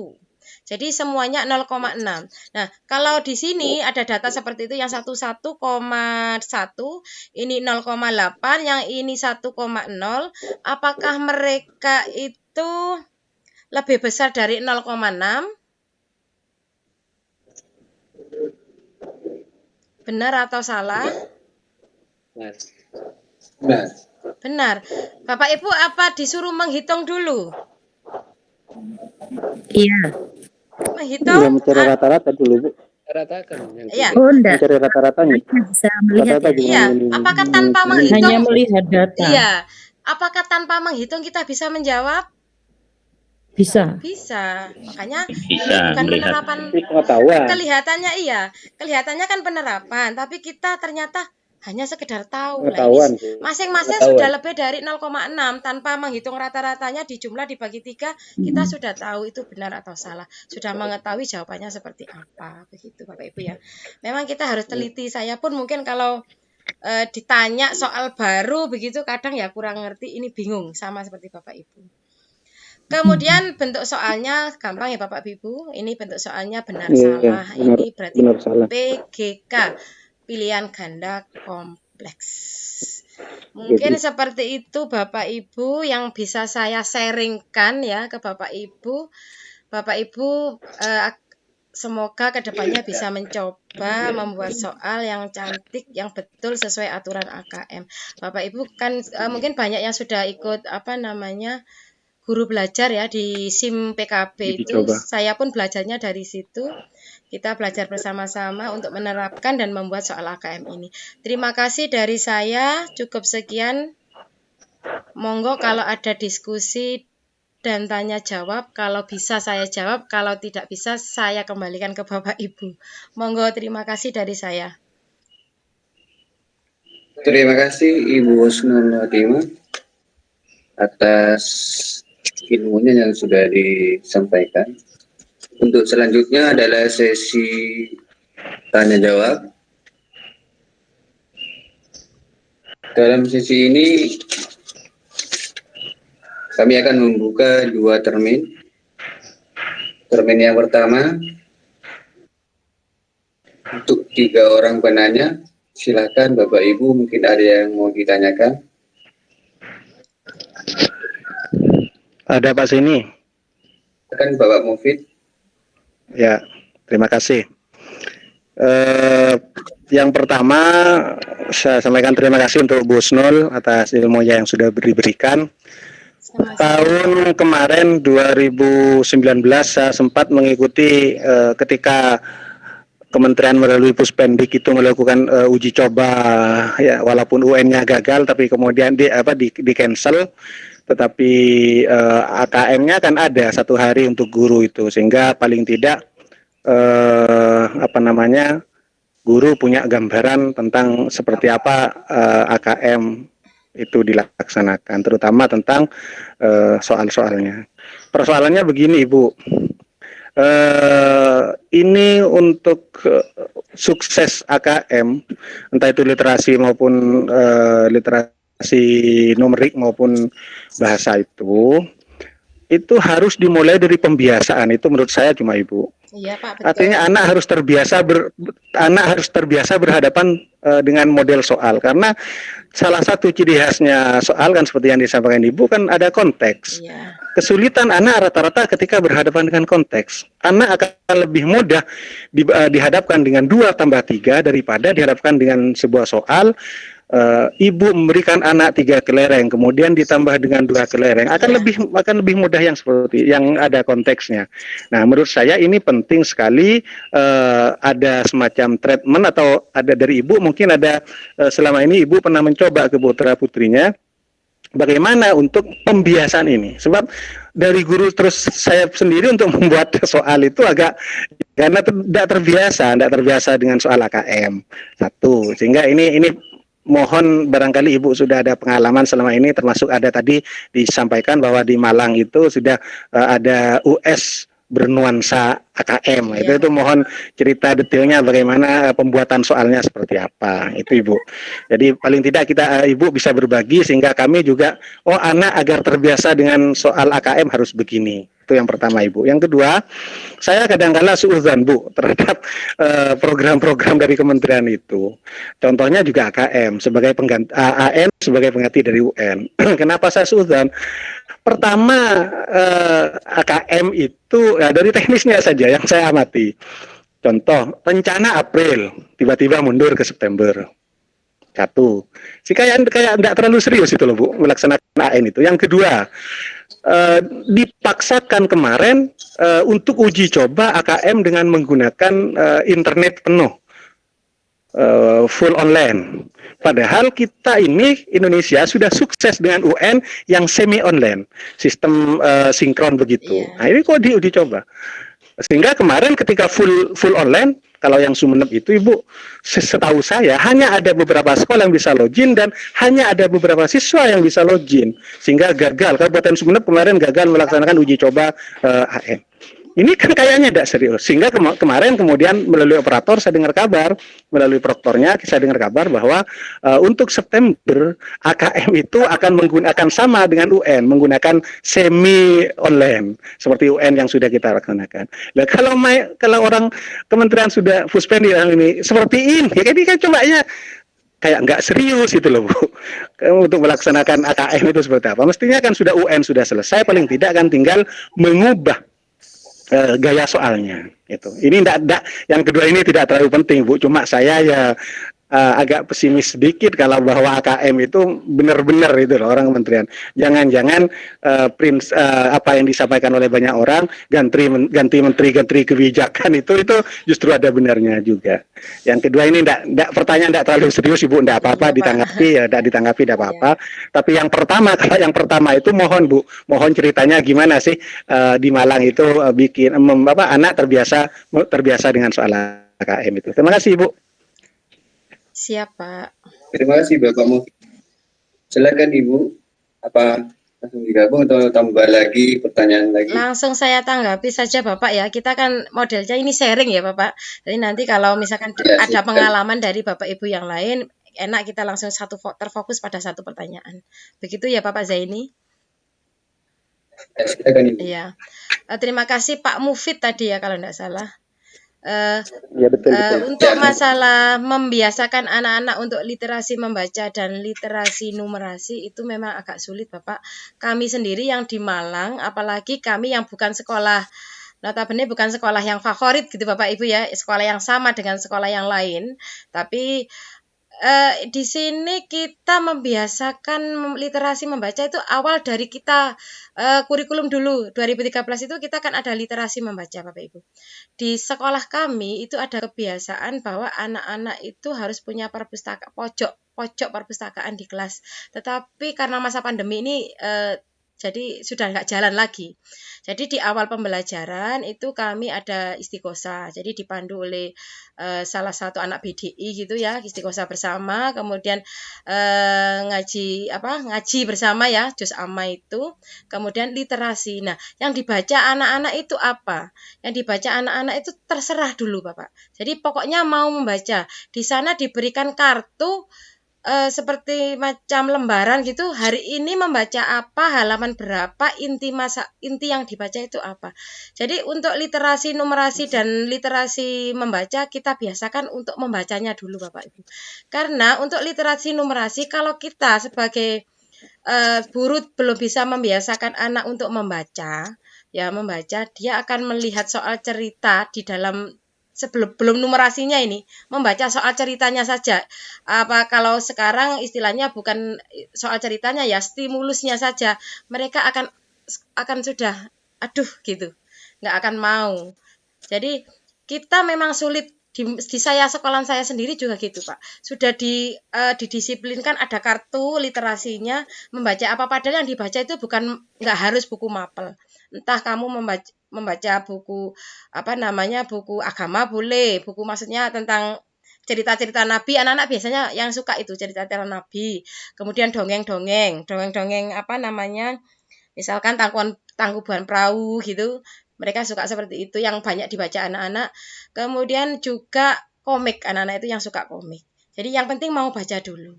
Jadi semuanya 0,6. Nah, kalau di sini ada data seperti itu yang 1,1, ini 0,8, yang ini 1,0, apakah mereka itu lebih besar dari 0,6? Benar atau salah? Benar. Bapak Ibu apa disuruh menghitung dulu? Iya. Menghitung? Ya, mencari rata-rata dulu, Bu. Iya. Oh, enggak. Mencari rata-ratanya. Bisa melihat Rata-rata ya. gimana Iya. ini? Apakah tanpa menghitung? Hanya melihat data. Iya. Apakah tanpa menghitung kita bisa menjawab? Bisa. Bisa. Makanya Bisa bukan melihat. penerapan. Pengetahuan. Kelihatannya iya. Kelihatannya kan penerapan, tapi kita ternyata hanya sekedar tahu lah. Pengetahuan. Ini masing-masing sudah lebih dari 0,6 tanpa menghitung rata-ratanya dijumlah dibagi 3, kita sudah tahu itu benar atau salah. Sudah mengetahui jawabannya seperti apa. Begitu Bapak Ibu ya. Memang kita harus teliti. Saya pun mungkin kalau ditanya soal baru begitu kadang ya kurang ngerti, ini bingung sama seperti Bapak Ibu. Kemudian bentuk soalnya gampang ya Bapak Ibu. Ini bentuk soalnya benar salah. Ini berarti benar, salah. PGK, pilihan ganda kompleks. Mungkin seperti itu Bapak Ibu yang bisa saya sharingkan ya ke Bapak Ibu. Bapak Ibu semoga kedepannya bisa mencoba membuat soal yang cantik, yang betul sesuai aturan AKM. Bapak Ibu kan mungkin banyak yang sudah ikut guru belajar ya di SIM PKB Uji itu. coba. Saya pun belajarnya dari situ. Kita belajar bersama-sama untuk menerapkan dan membuat soal AKM ini. Terima kasih dari saya, cukup sekian. Monggo kalau ada diskusi dan tanya jawab, kalau bisa saya jawab, kalau tidak bisa saya kembalikan ke Bapak Ibu. Monggo, terima kasih dari saya. Terima kasih Ibu Husnul Khotimah atas ilmunya yang sudah disampaikan. Untuk selanjutnya adalah sesi tanya jawab. Dalam sesi ini kami akan membuka 2 termin. Termin yang pertama untuk 3 orang penanya. Silakan Bapak Ibu, mungkin ada yang mau ditanyakan. Ada Pak Sini. Silakan Bapak Mufid. Ya, terima kasih. Yang pertama, saya sampaikan terima kasih untuk Bu Husnul atas ilmunya yang sudah diberikan. Sama-sama. Tahun kemarin 2019 saya sempat mengikuti ketika Kementerian melalui Puspendik itu melakukan uji coba ya, walaupun UN-nya gagal tapi kemudian di cancel, tetapi AKM-nya kan ada 1 hari untuk guru itu, sehingga paling tidak guru punya gambaran tentang seperti apa AKM itu dilaksanakan, terutama tentang soal-soalnya. Persoalannya begini, Ibu. Ini untuk sukses AKM, entah itu literasi maupun literasi numerik maupun bahasa itu harus dimulai dari pembiasaan. Itu menurut saya cuma Ibu. Iya Pak, betul. Artinya anak harus terbiasa berhadapan dengan model soal, karena salah satu ciri khasnya soal kan seperti yang disampaikan Ibu kan ada konteks. Iya. Kesulitan anak rata-rata ketika berhadapan dengan konteks. Anak akan lebih mudah dihadapkan dengan 2 tambah 3 daripada dihadapkan dengan sebuah soal. Ibu memberikan anak 3 kelereng, kemudian ditambah dengan 2 kelereng, akan lebih mudah yang seperti yang ada konteksnya. Nah, menurut saya ini penting sekali ada semacam treatment atau ada dari Ibu, mungkin ada selama ini Ibu pernah mencoba ke putra putrinya bagaimana untuk pembiasaan ini. Sebab dari guru terus saya sendiri untuk membuat soal itu agak karena tidak terbiasa dengan soal AKM. Satu, sehingga ini mohon barangkali Ibu sudah ada pengalaman selama ini, termasuk ada tadi disampaikan bahwa di Malang itu sudah ada US bernuansa AKM. Ya. Itu mohon cerita detailnya bagaimana pembuatan soalnya seperti apa. Itu Ibu. Jadi paling tidak kita Ibu bisa berbagi sehingga kami juga anak agar terbiasa dengan soal AKM harus begini. Itu yang pertama Ibu. Yang kedua, saya kadang-kala suudzon Bu terhadap program-program dari kementerian itu. Contohnya juga AKM sebagai pengganti AN sebagai pengganti dari UN. Kenapa saya suudzon? Pertama, AKM itu dari teknisnya saja yang saya amati. Contoh, rencana April tiba-tiba mundur ke September. 1. Kayak tidak terlalu serius itu loh Bu melaksanakan AN itu. Yang kedua, dipaksakan kemarin untuk uji coba AKM dengan menggunakan internet penuh, full online. Padahal kita ini Indonesia sudah sukses dengan UN yang semi online, sistem sinkron begitu. Iya. Nah ini kok diuji coba. Sehingga kemarin ketika full online, kalau yang Sumeneb itu Ibu, setahu saya hanya ada beberapa sekolah yang bisa login dan hanya ada beberapa siswa yang bisa login, sehingga gagal. Kabupaten Sumeneb kemarin gagal melaksanakan uji coba AN. Ini kan kayaknya tidak serius, sehingga kemarin kemudian melalui operator saya dengar kabar, melalui proktornya saya dengar kabar bahwa untuk September AKM itu akan sama dengan UN, menggunakan semi online seperti UN yang sudah kita laksanakan. Nah, kalau orang kementerian sudah Puspendi ini seperti ini, ya ini kan cobanya kayak nggak serius itu loh Bu. Untuk melaksanakan AKM itu seperti apa? Mestinya kan sudah UN sudah selesai, paling tidak kan tinggal mengubah gaya soalnya itu. Ini enggak, yang kedua ini tidak terlalu penting, Bu. Cuma saya ya agak pesimis sedikit kalau bahwa AKM itu benar-benar itu loh orang kementerian. Jangan-jangan apa yang disampaikan oleh banyak orang ganti menteri kebijakan itu justru ada benarnya juga. Yang kedua ini enggak pertanyaan enggak terlalu serius Ibu, enggak apa-apa Iya, Pak. ditanggapi ya, enggak ditanggapi enggak apa-apa. Iya. Tapi yang pertama itu mohon Bu, mohon ceritanya gimana sih di Malang itu bikin anak terbiasa dengan soal AKM itu. Terima kasih Ibu. Siap, Pak. Terima kasih Bapak Mufti. Silakan Ibu, apa langsung digabung atau tambah lagi pertanyaan lagi? Langsung saya tanggapi saja Bapak ya. Kita kan modelnya ini sharing ya Bapak. Jadi nanti kalau misalkan Ya, ada silakan. pengalaman dari Bapak Ibu yang lain, enak kita langsung terfokus pada satu pertanyaan. Begitu ya Bapak Zaini? Ya, silakan Ibu. Iya. Terima kasih Pak Mufid tadi ya kalau tidak salah. Ya betul. Untuk masalah membiasakan anak-anak untuk literasi membaca dan literasi numerasi itu memang agak sulit Bapak. Kami sendiri yang di Malang, apalagi kami yang bukan sekolah, notabene bukan sekolah yang favorit gitu Bapak Ibu ya, sekolah yang sama dengan sekolah yang lain, tapi di sini kita membiasakan literasi membaca itu awal dari kita kurikulum dulu 2013 itu kita kan ada literasi membaca Bapak Ibu. Di sekolah kami itu ada kebiasaan bahwa anak-anak itu harus punya pojok perpustakaan di kelas. Tetapi karena masa pandemi ini jadi sudah nggak jalan lagi. Jadi di awal pembelajaran itu kami ada istighosah. Jadi dipandu oleh salah satu anak BDI gitu ya, istighosah bersama, kemudian ngaji bersama ya, juz amma itu, kemudian literasi. Nah, yang dibaca anak-anak itu apa? Yang dibaca anak-anak itu terserah dulu Bapak. Jadi pokoknya mau membaca. Di sana diberikan kartu seperti macam lembaran gitu, hari ini membaca apa, halaman berapa, inti yang dibaca itu apa. Jadi untuk literasi numerasi dan literasi membaca kita biasakan untuk membacanya dulu Bapak Ibu. Karena untuk literasi numerasi kalau kita sebagai guru belum bisa membiasakan anak untuk membaca, dia akan melihat soal cerita di dalam belum numerasinya ini, membaca soal ceritanya saja. Apa kalau sekarang istilahnya bukan soal ceritanya ya, stimulusnya saja. Mereka akan sudah aduh gitu. Nggak akan mau. Jadi kita memang sulit di sekolah saya sendiri juga gitu Pak. Sudah didisiplinkan ada kartu literasinya, membaca apa padahal yang dibaca itu nggak harus buku mapel. Entah kamu membaca buku buku agama boleh, buku maksudnya tentang cerita-cerita Nabi, anak-anak biasanya yang suka itu cerita-cerita Nabi. Kemudian dongeng-dongeng misalkan Tangkuban Perahu gitu. Mereka suka seperti itu yang banyak dibaca anak-anak. Kemudian juga komik, anak-anak itu yang suka komik. Jadi yang penting mau baca dulu.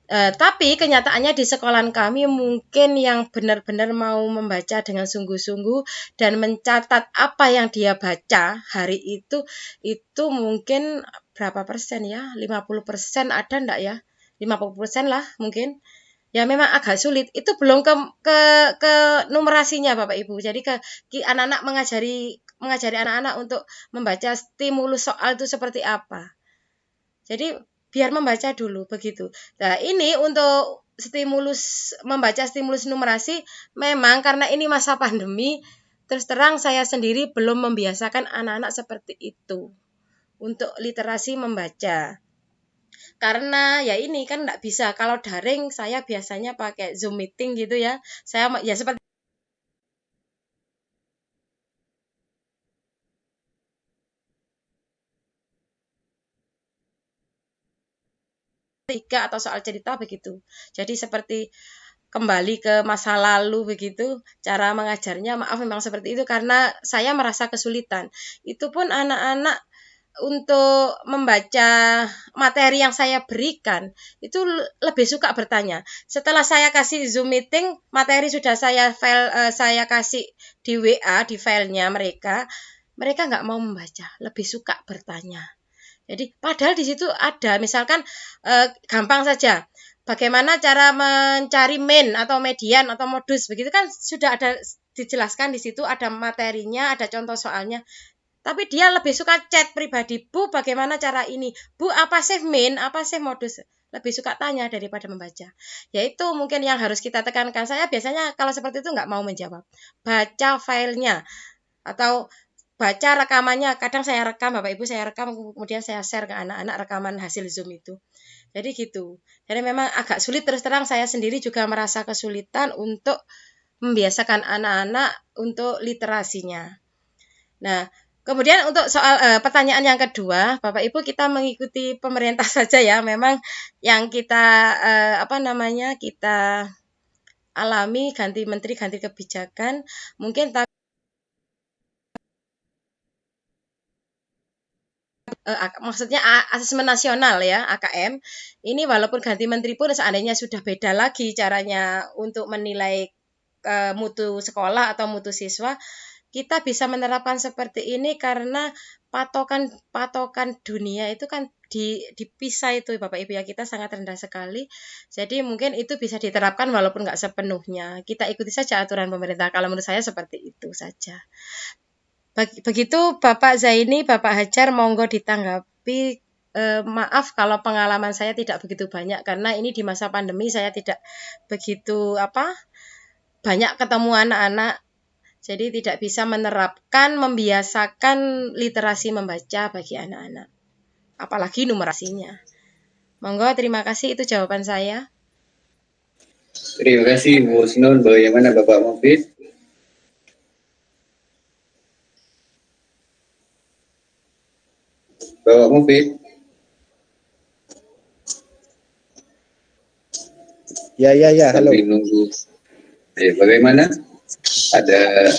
Tapi kenyataannya di sekolahan kami mungkin yang benar-benar mau membaca dengan sungguh-sungguh dan mencatat apa yang dia baca hari itu mungkin berapa persen ya? 50% ada enggak ya? 50% lah mungkin. Ya memang agak sulit. Itu belum ke numerasinya Bapak Ibu. Jadi anak-anak mengajari anak-anak untuk membaca stimulus soal itu seperti apa. Jadi biar membaca dulu begitu. Nah, ini untuk membaca stimulus numerasi memang karena ini masa pandemi, terus terang saya sendiri belum membiasakan anak-anak seperti itu untuk literasi membaca. Karena ya ini kan enggak bisa kalau daring saya biasanya pakai Zoom meeting gitu ya. Saya ya seperti tiga atau soal cerita begitu. Jadi seperti kembali ke masa lalu begitu, cara mengajarnya maaf memang seperti itu karena saya merasa kesulitan. Itu pun anak-anak untuk membaca materi yang saya berikan itu lebih suka bertanya. Setelah saya kasih Zoom meeting, materi sudah saya kasih di WA, di filenya mereka nggak mau membaca, lebih suka bertanya. Jadi padahal di situ ada misalkan gampang saja. Bagaimana cara mencari min atau median atau modus begitu kan sudah ada dijelaskan di situ, ada materinya, ada contoh soalnya. Tapi dia lebih suka chat pribadi, Bu, bagaimana cara ini? Bu, apa sih apa sih modus? Lebih suka tanya daripada membaca. Yaitu mungkin yang harus kita tekankan. Saya biasanya kalau seperti itu nggak mau menjawab. Baca filenya atau baca rekamannya. Kadang saya rekam, Bapak Ibu saya rekam, kemudian saya share ke anak-anak rekaman hasil Zoom itu. Jadi gitu. Jadi memang agak sulit, terus terang saya sendiri juga merasa kesulitan untuk membiasakan anak-anak untuk literasinya. Nah, kemudian untuk soal pertanyaan yang kedua, Bapak Ibu, kita mengikuti pemerintah saja ya. Memang yang kita kita alami ganti menteri, ganti kebijakan, mungkin maksudnya asesmen nasional ya, AKM. Ini walaupun ganti menteri pun seandainya sudah beda lagi caranya untuk menilai mutu sekolah atau mutu siswa, kita bisa menerapkan seperti ini karena patokan dunia itu kan dipisah itu Bapak Ibu ya, kita sangat rendah sekali. Jadi mungkin itu bisa diterapkan walaupun nggak sepenuhnya. Kita ikuti saja aturan pemerintah. Kalau menurut saya seperti itu saja. Begitu Bapak Zaini, Bapak Hajar, monggo ditanggapi. Maaf kalau pengalaman saya tidak begitu banyak karena ini di masa pandemi saya tidak begitu banyak ketemu anak-anak. Jadi tidak bisa menerapkan, membiasakan literasi membaca bagi anak-anak. Apalagi numerasinya. Monggo, terima kasih, itu jawaban saya. Terima kasih Bu Husnul. Bagaimana Bapak Mufid? Bapak Mufid? Ya, halo. Sambil nunggu. Bagaimana? Ada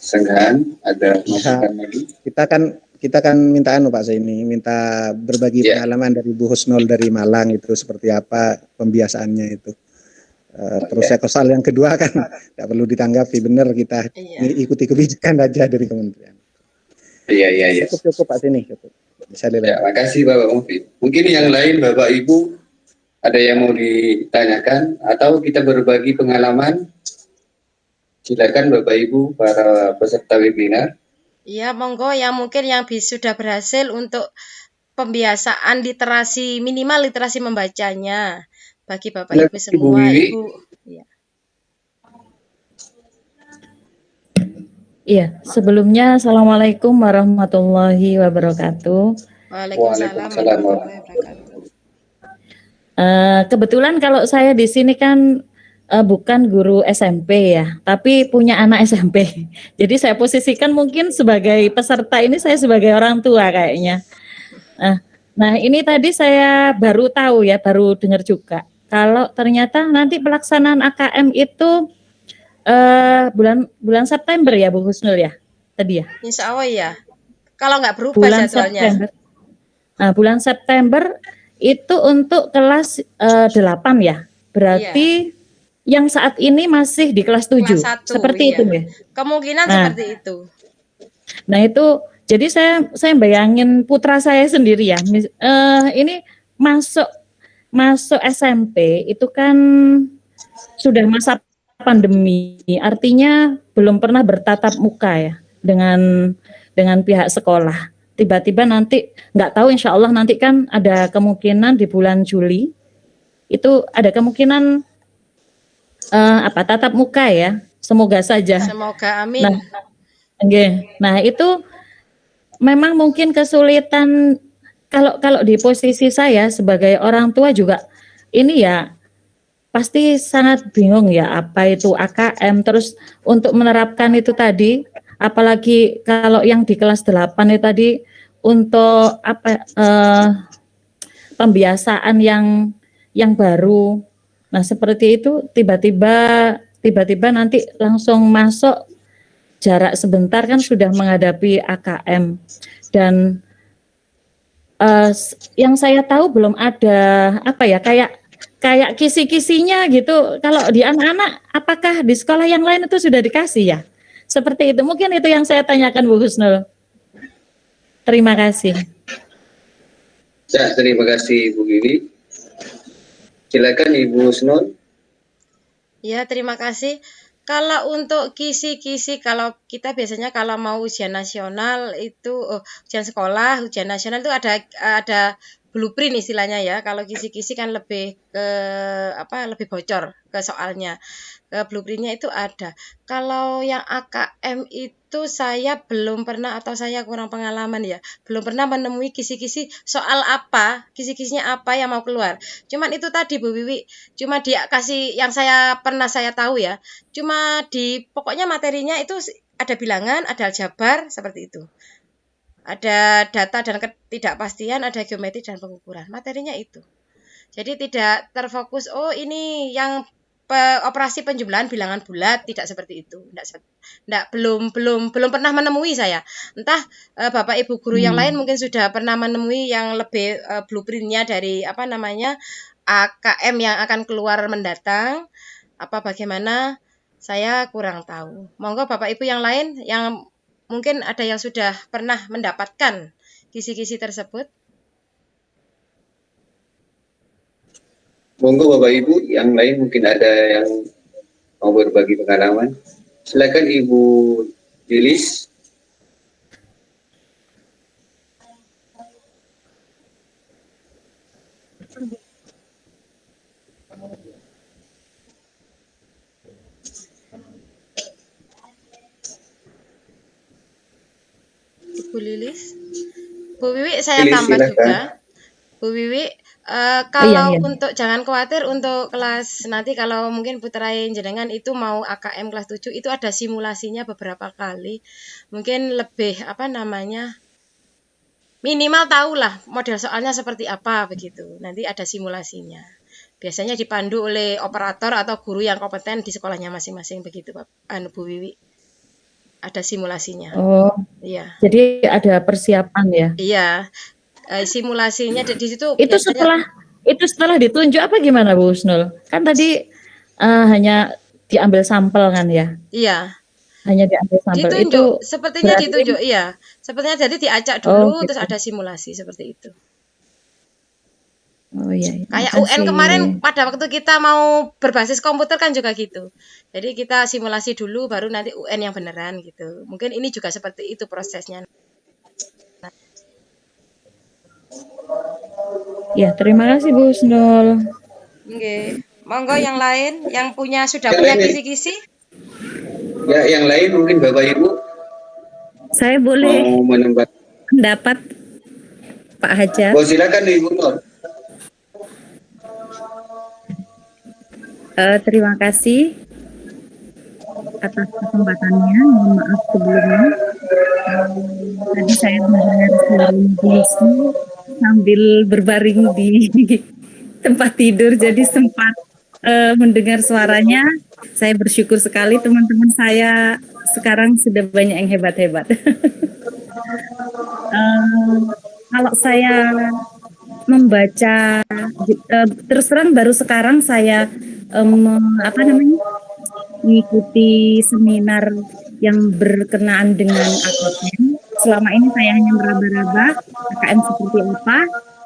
senggahan, ada masukan lagi? Kita kan minta Pak Zaini, minta berbagi pengalaman dari Bu Husnul dari Malang itu seperti apa pembiasaannya itu. Terus soal yang kedua kan tidak perlu ditanggapi, benar kita ikuti kebijakan aja dari kementerian. Iya. Cukup Pak Zaini. Terima kasih Bapak Mufid. Mungkin yang lain Bapak Ibu ada yang mau ditanyakan atau kita berbagi pengalaman? Silakan Bapak Ibu para peserta webinar. Iya, monggo yang mungkin yang sudah berhasil untuk pembiasaan literasi, minimal literasi membacanya bagi Bapak Ibu semua. Ibu. Iya, sebelumnya Assalamualaikum warahmatullahi wabarakatuh. Waalaikumsalam warahmatullahi wabarakatuh. Kebetulan kalau saya di sini kan bukan guru SMP ya, tapi punya anak SMP. Jadi saya posisikan mungkin sebagai peserta ini, saya sebagai orang tua kayaknya. Nah ini tadi saya baru tahu ya, baru dengar juga. Kalau ternyata nanti pelaksanaan AKM itu bulan September ya Bu Husnul ya, tadi ya? Insya Allah ya, kalau nggak berubah bulan jadwalnya. September. Nah bulan September itu untuk kelas 8 ya, berarti yang saat ini masih di kelas 7, kelas 1, seperti itu ya? Kemungkinan seperti itu. Nah itu, jadi saya bayangin putra saya sendiri ya, ini masuk SMP itu kan sudah masa pandemi, artinya belum pernah bertatap muka ya dengan pihak sekolah. Tiba-tiba nanti nggak tahu, insya Allah nanti kan ada kemungkinan di bulan Juli itu ada kemungkinan tatap muka ya, semoga saja. Semoga, amin. Nah itu memang mungkin kesulitan kalau di posisi saya sebagai orang tua juga ini ya pasti sangat bingung ya, apa itu AKM, terus untuk menerapkan itu tadi, apalagi kalau yang di kelas 8 itu tadi untuk pembiasaan yang baru. Nah seperti itu tiba-tiba nanti langsung masuk jarak sebentar kan sudah menghadapi AKM, dan yang saya tahu belum ada kayak kisi-kisinya gitu. Kalau di anak-anak, apakah di sekolah yang lain itu sudah dikasih ya? Seperti itu, mungkin itu yang saya tanyakan Bu Husnul. Terima kasih. Ya, terima kasih Bu Gili. Silakan Ibu Husnul. Ya, terima kasih. Kalau untuk kisi-kisi, kalau kita biasanya kalau mau ujian nasional itu, ujian sekolah, ujian nasional itu ada blueprint istilahnya ya. Kalau kisi-kisi kan lebih ke apa? Lebih bocor ke soalnya. Blueprintnya itu ada. Kalau yang AKM itu saya belum pernah atau saya kurang pengalaman ya. Belum pernah menemui kisi-kisi soal apa, kisi-kisinya apa yang mau keluar. Cuman itu tadi Bu Wiwi, cuma dia kasih yang saya tahu ya. Cuma pokoknya materinya itu ada bilangan, ada aljabar seperti itu. Ada data dan ketidakpastian, ada geometri dan pengukuran. Materinya itu. Jadi tidak terfokus ini yang operasi penjumlahan bilangan bulat, tidak seperti itu. Belum pernah menemui saya. Entah Bapak Ibu guru yang lain mungkin sudah pernah menemui yang lebih blueprintnya dari apa namanya AKM yang akan keluar mendatang. Apa bagaimana? Saya kurang tahu. Monggo Bapak Ibu yang lain yang mungkin ada yang sudah pernah mendapatkan kisi-kisi tersebut. Monggo Bapak Ibu yang lain mungkin ada yang mau berbagi pengalaman. Silakan Ibu Lilis. Bu Lilis. Bu Wiwi saya tambah silakan. juga. Bu Wiwi, kalau untuk jangan khawatir untuk kelas nanti kalau mungkin putrain jenengan itu mau AKM kelas 7 itu ada simulasinya beberapa kali. Mungkin lebih apa namanya? Minimal tahulah model soalnya seperti apa begitu. Nanti ada simulasinya. Biasanya dipandu oleh operator atau guru yang kompeten di sekolahnya masing-masing begitu, Bu Wiwi. Ada simulasinya. Oh. Iya. Jadi ada persiapan ya. Iya. Simulasinya di situ itu setelah ditunjuk apa gimana Bu Husnul? Kan tadi hanya diambil sampel kan ya? Iya. Hanya diambil sampel ditunjuk, itu. Sepertinya berarti, ditunjuk, iya. Sepertinya jadi diacak dulu gitu. terus ada simulasi seperti itu. Oh iya. Kayak UN kemarin pada waktu kita mau berbasis komputer kan juga gitu. Jadi kita simulasi dulu baru nanti UN yang beneran gitu. Mungkin ini juga seperti itu prosesnya. Ya, terima kasih Bu Husnul. Oke. Monggo yang lain yang sudah punya kisi-kisi? Ya, yang lain mungkin Bapak Ibu. Saya boleh mau menambah pendapat Pak Hajar. Oh, silakan Ibu Nur. Terima kasih atas kesempatannya. Mohon maaf sebelumnya. Tadi saya mendengar suara musik sambil berbaring di tempat tidur, jadi sempat mendengar suaranya. Saya bersyukur sekali teman-teman saya sekarang sudah banyak yang hebat-hebat. Kalau saya membaca, terus terang baru sekarang saya mengikuti seminar yang berkenaan dengan AKM. Selama ini saya hanya meraba-raba AKM seperti apa,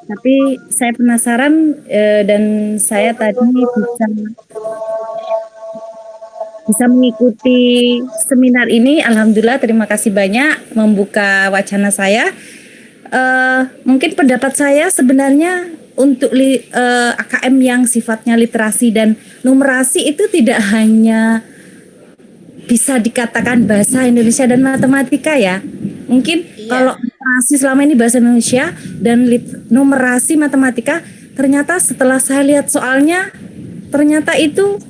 tapi saya penasaran dan saya tadi bisa mengikuti seminar ini. Alhamdulillah, terima kasih banyak membuka wacana saya. Mungkin pendapat saya sebenarnya untuk AKM yang sifatnya literasi dan numerasi itu tidak hanya bisa dikatakan bahasa Indonesia dan matematika ya. Mungkin kalau literasi selama ini bahasa Indonesia dan numerasi matematika, ternyata setelah saya lihat soalnya ternyata itu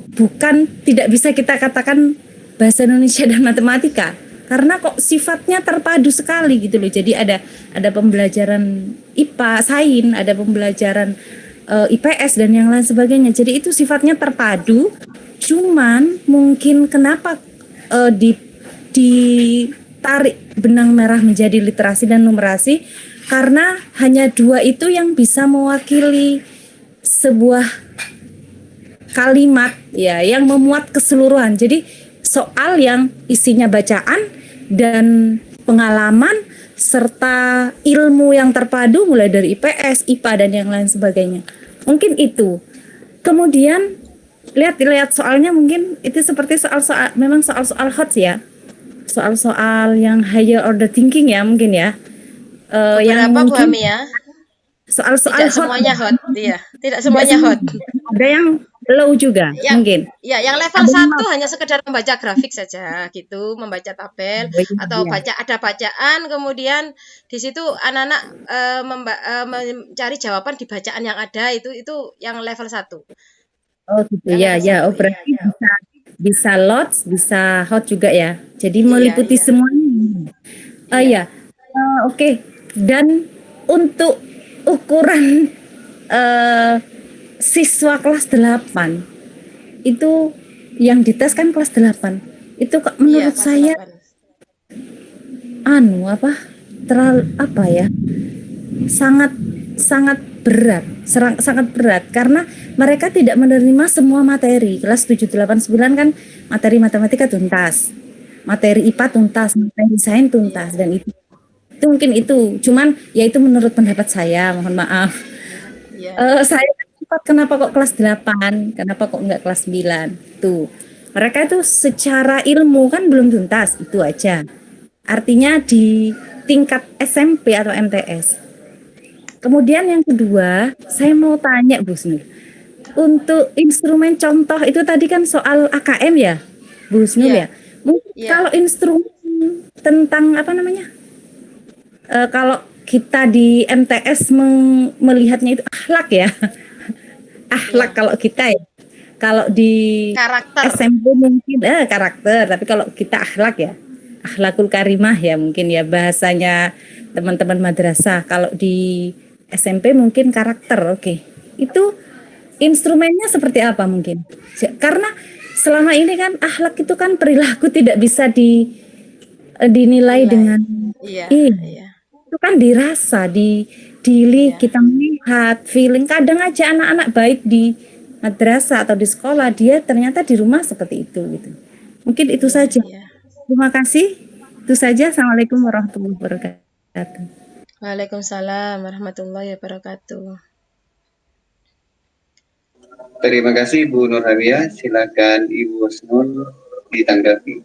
tidak bisa kita katakan bahasa Indonesia dan matematika. Karena kok sifatnya terpadu sekali gitu loh. Jadi ada pembelajaran IPA, sains, ada pembelajaran IPS dan yang lain sebagainya. Jadi itu sifatnya terpadu. Cuman mungkin kenapa ditarik benang merah menjadi literasi dan numerasi, karena hanya dua itu yang bisa mewakili sebuah kalimat ya yang memuat keseluruhan. Jadi soal yang isinya bacaan dan pengalaman serta ilmu yang terpadu mulai dari IPS, IPA dan yang lain sebagainya. Mungkin itu. Kemudian lihat soalnya mungkin itu seperti soal-soal memang soal-soal hot ya. Soal-soal yang higher order thinking ya mungkin ya. Yang Beberapa Bu mungkin Hamia, soal-soal tidak hot semuanya hot, iya, tidak tidak semuanya semua. hot. Ada yang low juga Yang mungkin. ya, yang level Ada yang 1 low. hanya sekedar membaca grafik saja gitu, membaca tabel Oh, iya, atau iya. ada bacaan, kemudian di situ anak-anak mencari jawaban di bacaan yang ada, itu yang level 1. Oh gitu Yang ya level ya. Oh 1, iya. berarti bisa lots, bisa hot juga ya. Jadi Iya, meliputi iya. semuanya. Oh Iya. ya. Oke. Dan untuk ukuran siswa kelas 8 itu yang dites kan kelas 8. Itu Iya, menurut kelas saya 8. terlalu apa ya? Sangat sangat berat, sangat berat karena mereka tidak menerima semua materi. Kelas 7 8 9 kan materi matematika tuntas. Materi IPA tuntas, materi sains tuntas Iya. dan itu mungkin itu. Cuman ya itu menurut pendapat saya, mohon maaf. Iya. Saya cepat kenapa kok kelas 8? Kenapa kok enggak kelas 9? Tuh. Mereka itu secara ilmu kan belum tuntas, itu aja. Artinya di tingkat SMP atau MTS. Kemudian yang kedua, saya mau tanya Bu Husnul. Untuk instrumen contoh itu tadi kan soal AKM ya, Bu Husnul Iya. ya. Mungkin Iya. kalau instrumen tentang apa namanya? Kalau kita di MTS melihatnya itu akhlak ya. Akhlak Iya. kalau kita ya. Kalau di Karakter. SMP mungkin karakter, tapi kalau kita akhlak ya. Akhlakul karimah ya mungkin ya bahasanya teman-teman madrasah. Kalau di SMP mungkin karakter, oke. Itu instrumennya seperti apa mungkin? Karena selama ini kan akhlak itu kan perilaku tidak bisa dinilai Nilai. dengan Iya, iya. itu kan dirasa, dili Iya. kita melihat, feeling. Kadang aja anak-anak baik di madrasah atau di sekolah, dia ternyata di rumah seperti itu gitu. Mungkin itu Iya, saja. iya. Terima kasih. Itu saja. Assalamualaikum warahmatullahi wabarakatuh. Waalaikumsalam warahmatullahi wabarakatuh. Terima kasih Bu Nur Hamia. Silakan Ibu Husnul ditanggapi.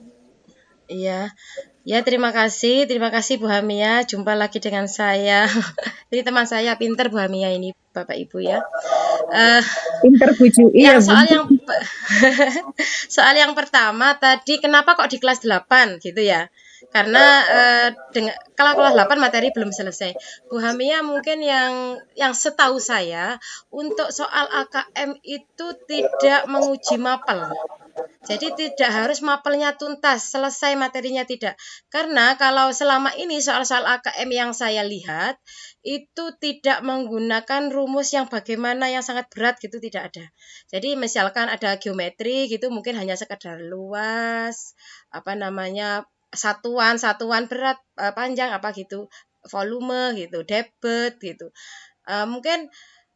Iya. Ya, terima kasih Bu Hamia. Jumpa lagi dengan saya. Jadi teman saya pinter Bu Hamia ini, Bapak Ibu ya. Pinter buju, iya Yang Bu. soal yang pertama tadi kenapa kok di kelas 8 gitu ya? Karena kalau kelas 8 materi belum selesai. Bu Hamia mungkin yang setahu saya untuk soal AKM itu tidak menguji mapel. Jadi tidak harus mapelnya tuntas, selesai materinya tidak. Karena kalau selama ini soal-soal AKM yang saya lihat, itu tidak menggunakan rumus yang bagaimana yang sangat berat gitu, tidak ada. Jadi misalkan ada geometri gitu mungkin hanya sekedar luas, satuan berat, panjang apa gitu, volume gitu, debit gitu. Mungkin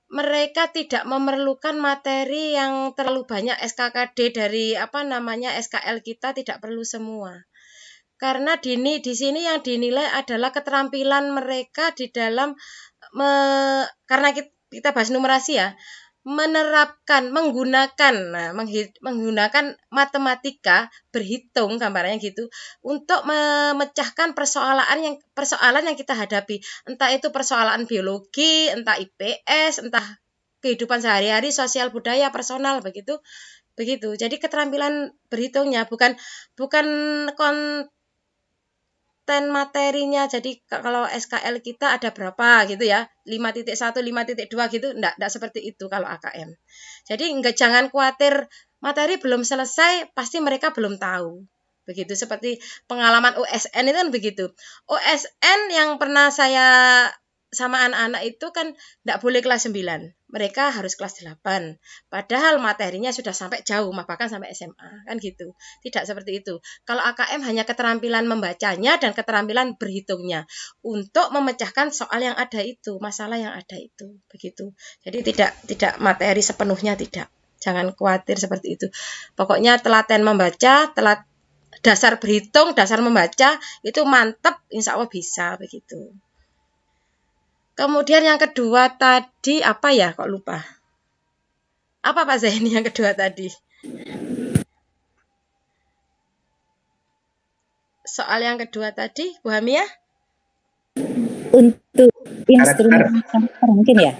mereka tidak memerlukan materi yang terlalu banyak SKKD dari SKL kita tidak perlu semua. Karena di sini yang dinilai adalah keterampilan mereka di dalam karena kita bahas numerasi ya, menggunakan matematika, berhitung gambarnya gitu untuk memecahkan persoalan yang kita hadapi, entah itu persoalan biologi, entah IPS, entah kehidupan sehari-hari, sosial budaya, personal begitu. Jadi keterampilan berhitungnya bukan konten materinya. Jadi kalau SKL kita ada berapa gitu ya, 5.1, 5.2 gitu, enggak seperti itu kalau AKM. Jadi jangan khawatir materi belum selesai, pasti mereka belum tahu. Begitu seperti pengalaman OSN itu kan begitu. OSN yang pernah saya sama anak-anak itu kan enggak boleh kelas 9. Mereka harus kelas 8. Padahal materinya sudah sampai jauh, bahkan sampai SMA, kan gitu. Tidak seperti itu. Kalau AKM hanya keterampilan membacanya dan keterampilan berhitungnya untuk memecahkan soal yang ada itu, masalah yang ada itu, begitu. Jadi tidak materi sepenuhnya, tidak. Jangan khawatir seperti itu. Pokoknya telaten membaca, dasar berhitung, dasar membaca itu mantep, insya Allah bisa begitu. Kemudian yang kedua tadi apa ya, kok lupa. Apa Pak Zaini yang kedua tadi? Soal yang kedua tadi, Bu Hamia? Untuk Karakter. instrumen karakter mungkin ya.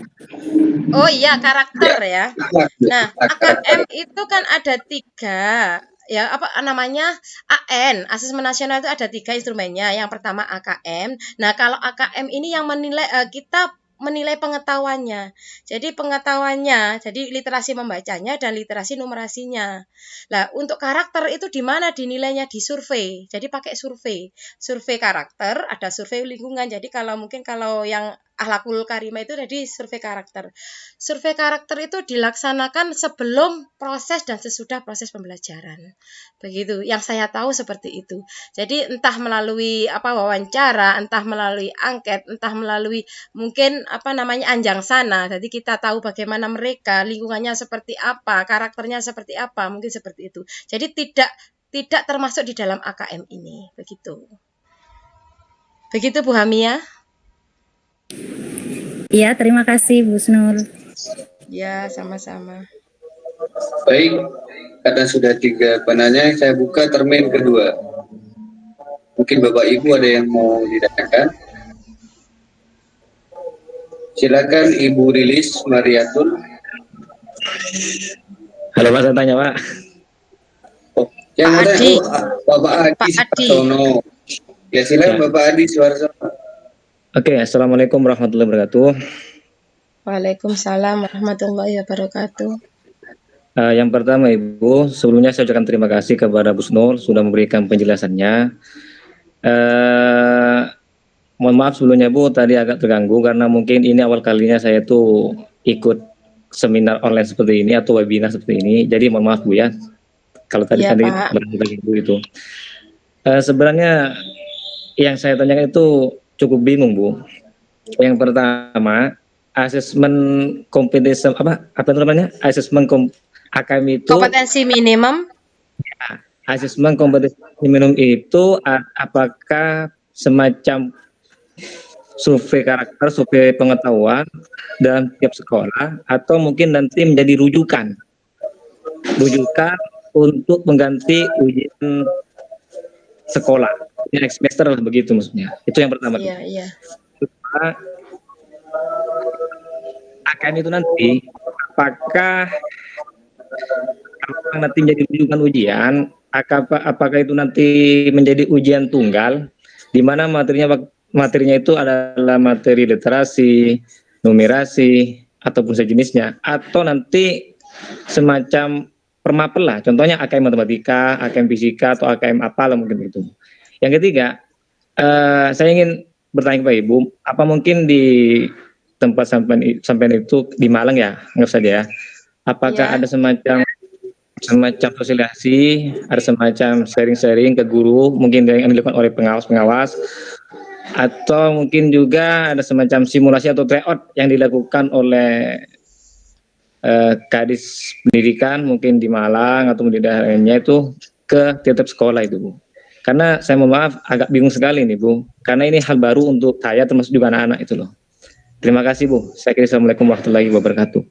Oh iya, karakter ya. Nah, Karakter. AKM itu kan ada 3, ya apa namanya, AN, asesmen nasional itu ada 3 instrumennya. Yang pertama AKM. Nah, kalau AKM ini yang menilai kita menilai pengetahuannya. Jadi pengetahuannya, jadi literasi membacanya dan literasi numerasinya. Nah, untuk karakter itu di mana dinilainya? Di survei. Jadi pakai survei. Survei karakter, ada survei lingkungan. Jadi mungkin kalau yang akhlakul karimah itu jadi survei karakter. Survei karakter itu dilaksanakan sebelum proses dan sesudah proses pembelajaran. Begitu, yang saya tahu seperti itu. Jadi entah melalui wawancara, entah melalui angket, entah melalui mungkin anjang sana. Jadi kita tahu bagaimana mereka, lingkungannya seperti apa, karakternya seperti apa, mungkin seperti itu. Jadi tidak termasuk di dalam AKM ini, begitu. Begitu Bu Hamia? Iya, terima kasih Bu Snul. Ya, sama-sama. Baik, karena sudah 3 penanya, saya buka termin kedua. Mungkin Bapak Ibu ada yang mau ditanyakan. Silakan Ibu Rilis Mariatul. Halo Pak, saya tanya Pak. Oh, yang Pak ada Adi. Bapak Adi Pak Adi. Suarsono. Ya silakan Ya. Bapak Adi Suarsono. Oke, Assalamualaikum warahmatullahi wabarakatuh. Waalaikumsalam warahmatullahi wabarakatuh. Yang pertama Ibu, sebelumnya saya ucapkan terima kasih kepada Bu Snul sudah memberikan penjelasannya. Mohon maaf sebelumnya Bu, tadi agak terganggu karena mungkin ini awal kalinya saya tuh ikut seminar online seperti ini atau webinar seperti ini. Jadi mohon maaf Bu ya, kalau tadi Iya, Pak. terganggu itu. Sebenarnya yang saya tanyakan itu cukup bingung Bu. Yang pertama, asesmen kompetensi apa namanya? AKM itu Kompetensi minimum. asesmen kompetensi minimum itu apakah semacam survei karakter, survei pengetahuan dalam tiap sekolah atau mungkin nanti menjadi rujukan untuk mengganti ujian sekolah next semester lah begitu maksudnya. Itu yang pertama. Iya, iya. AKM itu nanti apakah nanti menjadi rujukan ujian, apakah itu nanti menjadi ujian tunggal di mana materinya itu adalah materi literasi, numerasi ataupun sejenisnya, atau nanti semacam permapel lah, contohnya AKM matematika, AKM fisika atau AKM apalah mungkin itu. Yang ketiga, saya ingin bertanya kepada Ibu, apa mungkin di tempat sampai itu di Malang ya, nggak saja ya, apakah ada semacam sosialisasi, ada semacam sharing-sharing ke guru, mungkin yang dilakukan oleh pengawas-pengawas, atau mungkin juga ada semacam simulasi atau tryout yang dilakukan oleh Kadis Pendidikan mungkin di Malang atau di daerah lainnya itu ke tiap sekolah itu Bu. Karena saya mohon maaf agak bingung sekali nih Bu, karena ini hal baru untuk saya termasuk juga anak-anak itu loh. Terima kasih Bu. Saya kira Assalamualaikum warahmatullahi wabarakatuh.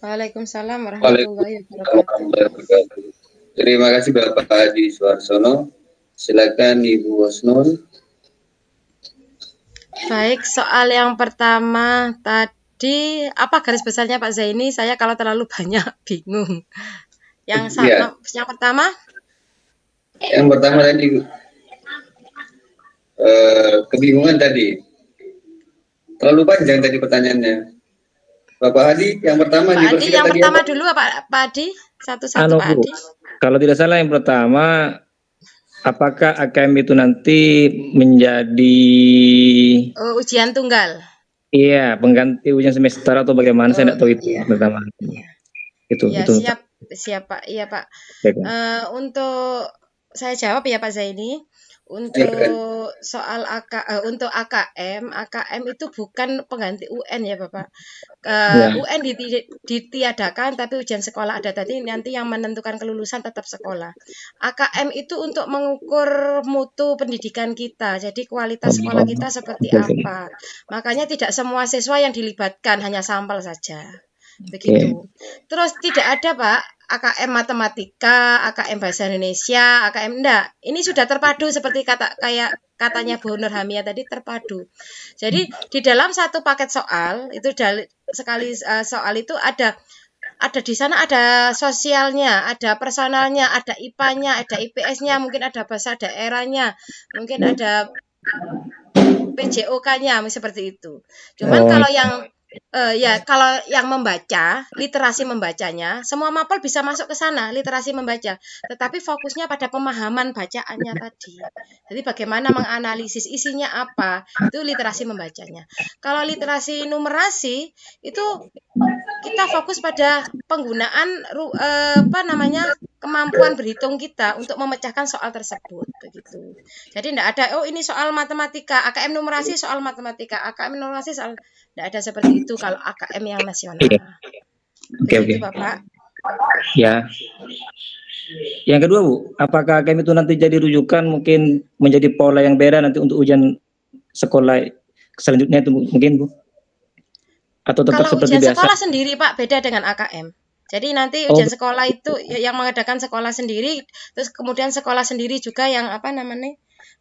Waalaikumsalam warahmatullahi wabarakatuh. Terima kasih Bapak Adi Suarsono. Silakan Ibu Osnul. Baik, soal yang pertama tadi apa garis besarnya Pak Zaini? Saya kalau terlalu banyak bingung. Yang pertama? Yang pertama tadi kebingungan tadi. Terlalu panjang tadi pertanyaannya. Bapak Adi, yang pertama Pak Adi, yang pertama dulu Pak Adi? Satu-satu Pak Adi. Kalau tidak salah yang pertama, apakah AKM itu nanti menjadi ujian tunggal? Iya, pengganti ujian semester atau bagaimana? Saya tidak tahu itu pertama. Iya. Itu. Siap Pak. Iya Pak. Untuk saya jawab ya Pak Zaini. Untuk soal untuk AKM itu bukan pengganti UN ya Bapak. UN ditiadakan tapi ujian sekolah ada, tadi nanti yang menentukan kelulusan tetap sekolah. AKM itu untuk mengukur mutu pendidikan kita, jadi kualitas sekolah kita seperti apa. Makanya tidak semua siswa yang dilibatkan, hanya sampel saja. begitu. Terus tidak ada Pak AKM Matematika, AKM Bahasa Indonesia, AKM enggak. Ini sudah terpadu seperti kayak katanya Bu Nur Hamia tadi, terpadu. Jadi di dalam satu paket soal itu sekali soal itu ada di sana ada sosialnya, ada personalnya, ada IPA-nya, ada IPS-nya, mungkin ada bahasa daerahnya, mungkin ada PJOK-nya seperti itu. Cuman kalau yang kalau yang membaca, literasi membacanya, semua mapel bisa masuk ke sana, literasi membaca. Tetapi fokusnya pada pemahaman bacaannya tadi. Jadi bagaimana menganalisis isinya apa, itu literasi membacanya. Kalau literasi numerasi, itu kita fokus pada penggunaan kemampuan berhitung kita untuk memecahkan soal tersebut begitu. Jadi tidak ada ini soal matematika, AKM numerasi soal matematika, AKM numerasi soal, tidak ada seperti itu kalau AKM yang nasional. Oke. Bapak. Ya. Yang kedua Bu, apakah AKM itu nanti jadi rujukan mungkin menjadi pola yang beda nanti untuk ujian sekolah selanjutnya itu mungkin Bu? Atau tetap kalau seperti ujian biasa? Sekolah sendiri Pak beda dengan AKM. Jadi nanti ujian sekolah itu yang mengadakan sekolah sendiri, terus kemudian sekolah sendiri juga yang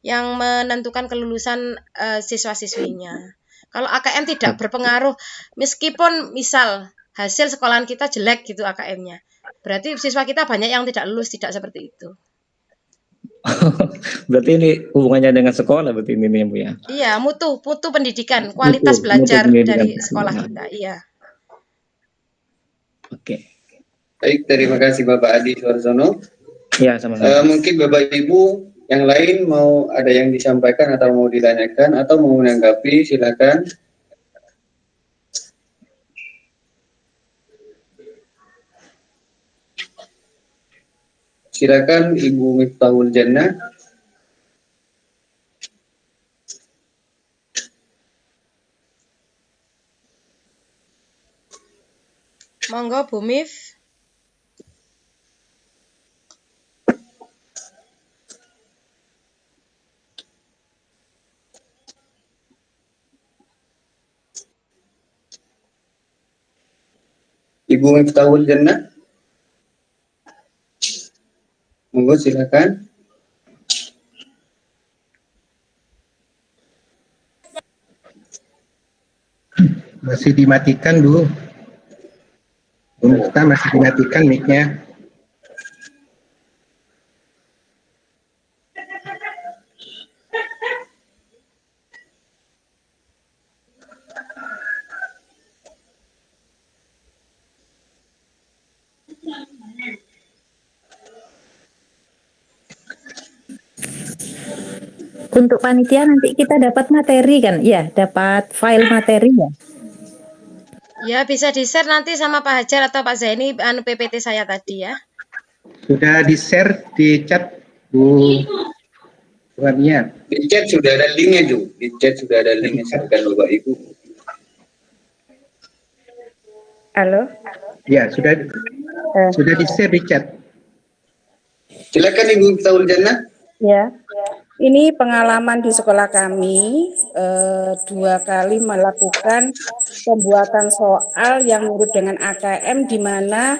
yang menentukan kelulusan siswa-siswinya. Kalau AKM tidak berpengaruh, meskipun misal hasil sekolahan kita jelek gitu AKM-nya, berarti siswa kita banyak yang tidak lulus, tidak seperti itu. Berarti ini hubungannya dengan sekolah berarti ini Bu ya? Iya, mutu pendidikan, kualitas belajar dari sekolah kita. Iya. Oke. Baik, terima kasih Bapak Adi Suarsono. Ya, sama-sama. Mungkin Bapak Ibu yang lain mau ada yang disampaikan atau mau ditanyakan atau mau menanggapi, silakan. Silakan Ibu Miftahul Jannah. Monggo Bu Mif. Ibu Miftahul Jannah. Monggo silakan. Masih dimatikan Bu. Kita masih dimatikan mic-nya. Untuk panitia nanti kita dapat materi kan? Ya, dapat file materi ya. Ya, bisa di-share nanti sama Pak Hajar atau Pak Zaini PPT saya tadi ya. Sudah di-share di chat Bu Wania. Di chat sudah ada linknya tuh. Di chat sudah ada linknya, silakan Bapak Ibu. Halo. Ya, sudah di-share di chat. Silakan Ibu Miftahul Jannah. Ya. Ini pengalaman di sekolah kami 2 kali melakukan pembuatan soal yang mirip dengan AKM di mana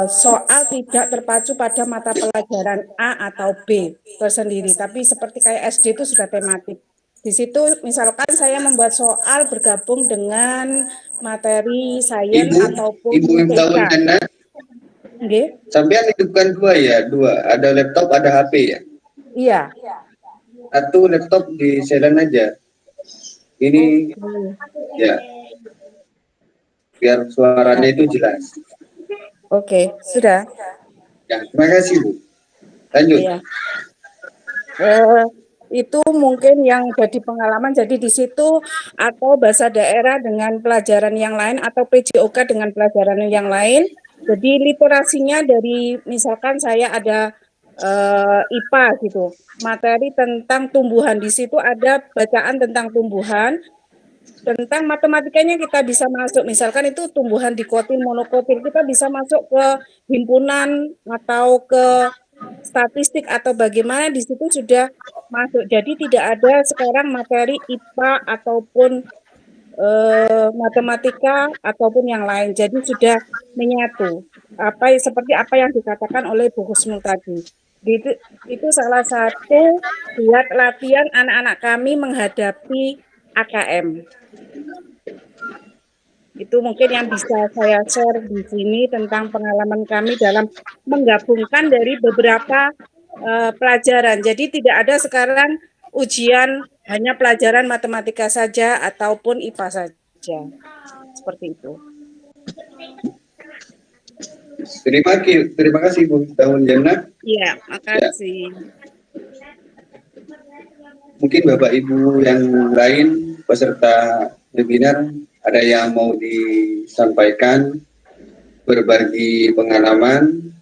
soal tidak terpacu pada mata pelajaran A atau B tersendiri, tapi seperti kayak SD itu sudah tematik. Di situ misalkan saya membuat soal bergabung dengan materi sains ataupun Ibu Miftahul Jannah. Okay. Sampean hidupkan dua ya, ada laptop, ada HP ya. Iya. Satu laptop di silent aja. Ini ya, biar suaranya itu jelas. Oke, sudah. Ya, terima kasih Bu. Lanjut. Iya. Itu mungkin yang jadi pengalaman, jadi di situ atau bahasa daerah dengan pelajaran yang lain atau PJOK dengan pelajaran yang lain. Jadi literasinya dari misalkan saya ada IPA gitu, materi tentang tumbuhan, di situ ada bacaan tentang tumbuhan, tentang matematikanya kita bisa masuk, misalkan itu tumbuhan dikotil, monokotil, kita bisa masuk ke himpunan atau ke statistik atau bagaimana, di situ sudah masuk. Jadi tidak ada sekarang materi IPA ataupun matematika ataupun yang lain. Jadi sudah menyatu. Seperti apa yang dikatakan oleh Bu Husnul tadi. Itu salah satu buat latihan anak-anak kami menghadapi AKM. Itu mungkin yang bisa saya share di sini tentang pengalaman kami dalam menggabungkan dari beberapa pelajaran. Jadi tidak ada sekarang ujian hanya pelajaran matematika saja ataupun IPA saja. Seperti itu. Terima kasih Bu Tahun Jannah. Iya, makasih. Mungkin Bapak Ibu yang lain peserta webinar ada yang mau disampaikan, berbagi pengalaman,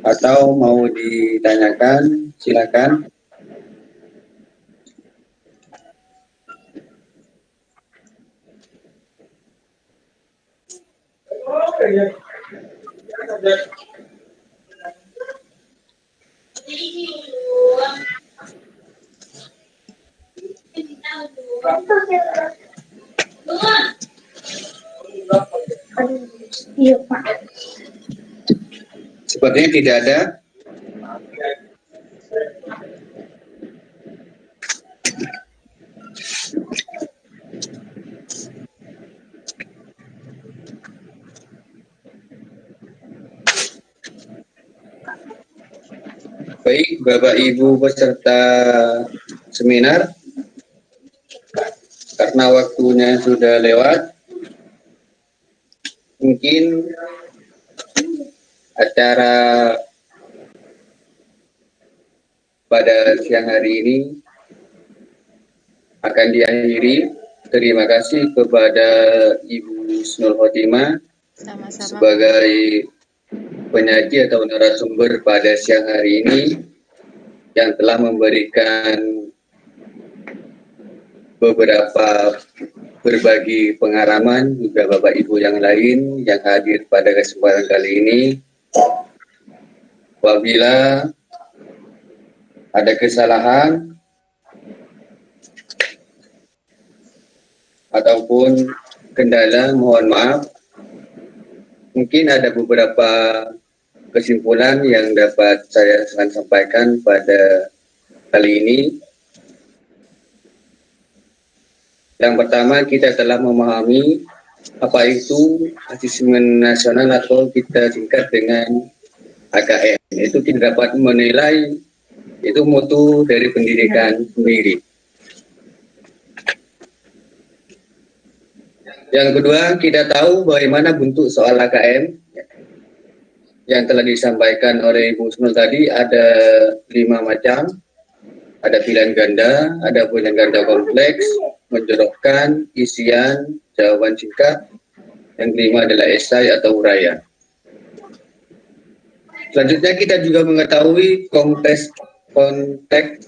atau mau ditanyakan, silakan. Iya, Pak. Sepertinya tidak ada. Baik, Bapak Ibu peserta seminar, karena waktunya sudah lewat, mungkin acara pada siang hari ini akan diakhiri. Terima kasih kepada Ibu Husnul Khotimah sebagai penyaji atau narasumber pada siang hari ini yang telah memberikan beberapa berbagi pengalaman, juga Bapak Ibu yang lain yang hadir pada kesempatan kali ini. Apabila ada kesalahan ataupun kendala, mohon maaf. Mungkin ada beberapa kesimpulan yang dapat saya sampaikan pada kali ini. Yang pertama, kita telah memahami apa itu asesmen nasional atau kita singkat dengan AKM. Itu tidak dapat menilai, itu mutu dari pendidikan sendiri. Yang kedua, kita tahu bagaimana bentuk soal AKM yang telah disampaikan oleh Ibu Husnul tadi. Ada 5 macam, ada pilihan ganda, ada pilihan ganda kompleks, menjodohkan, isian, jawaban singkat. Yang kelima adalah esai atau uraian. Selanjutnya kita juga mengetahui konteks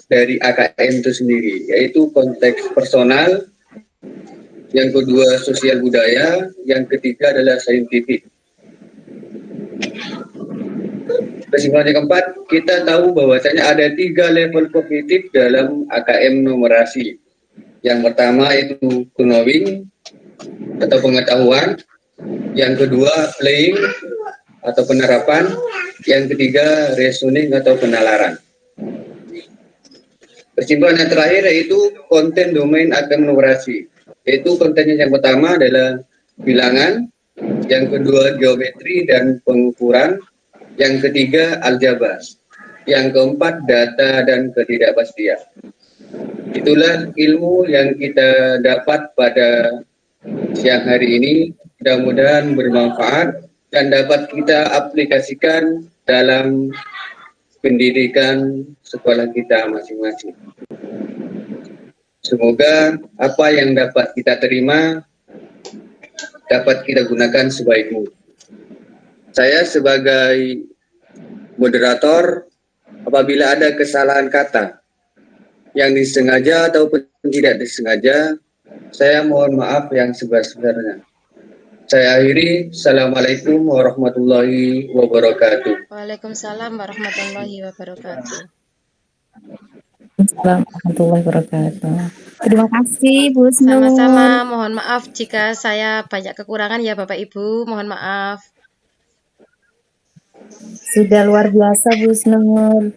dari AKM itu sendiri, yaitu konteks personal. Yang kedua sosial budaya, yang ketiga adalah saintifik. Kesimpulan yang keempat, kita tahu bahwasanya ada 3 level kognitif dalam AKM numerasi. Yang pertama itu knowing atau pengetahuan, yang kedua playing atau penerapan, yang ketiga reasoning atau penalaran. Kesimpulan yang terakhir yaitu konten domain AKM numerasi. Yaitu kontennya yang pertama adalah bilangan, yang kedua geometri dan pengukuran, yang ketiga aljabar, yang keempat data dan ketidakpastian. Itulah ilmu yang kita dapat pada siang hari ini. Mudah-mudahan bermanfaat dan dapat kita aplikasikan dalam pendidikan sekolah kita masing-masing. Semoga apa yang dapat kita terima dapat kita gunakan sebaik mungkin. Saya sebagai moderator, apabila ada kesalahan kata yang disengaja ataupun tidak disengaja, saya mohon maaf yang sebesar-besarnya. Saya akhiri. Assalamualaikum warahmatullahi wabarakatuh. Waalaikumsalam warahmatullahi wabarakatuh. Assalamualaikum warahmatullahi wabarakatuh. Terima kasih Bu Sama-sama, Husnul. mohon maaf jika saya banyak kekurangan ya Bapak Ibu, mohon maaf. Sudah luar biasa Bu Husnul.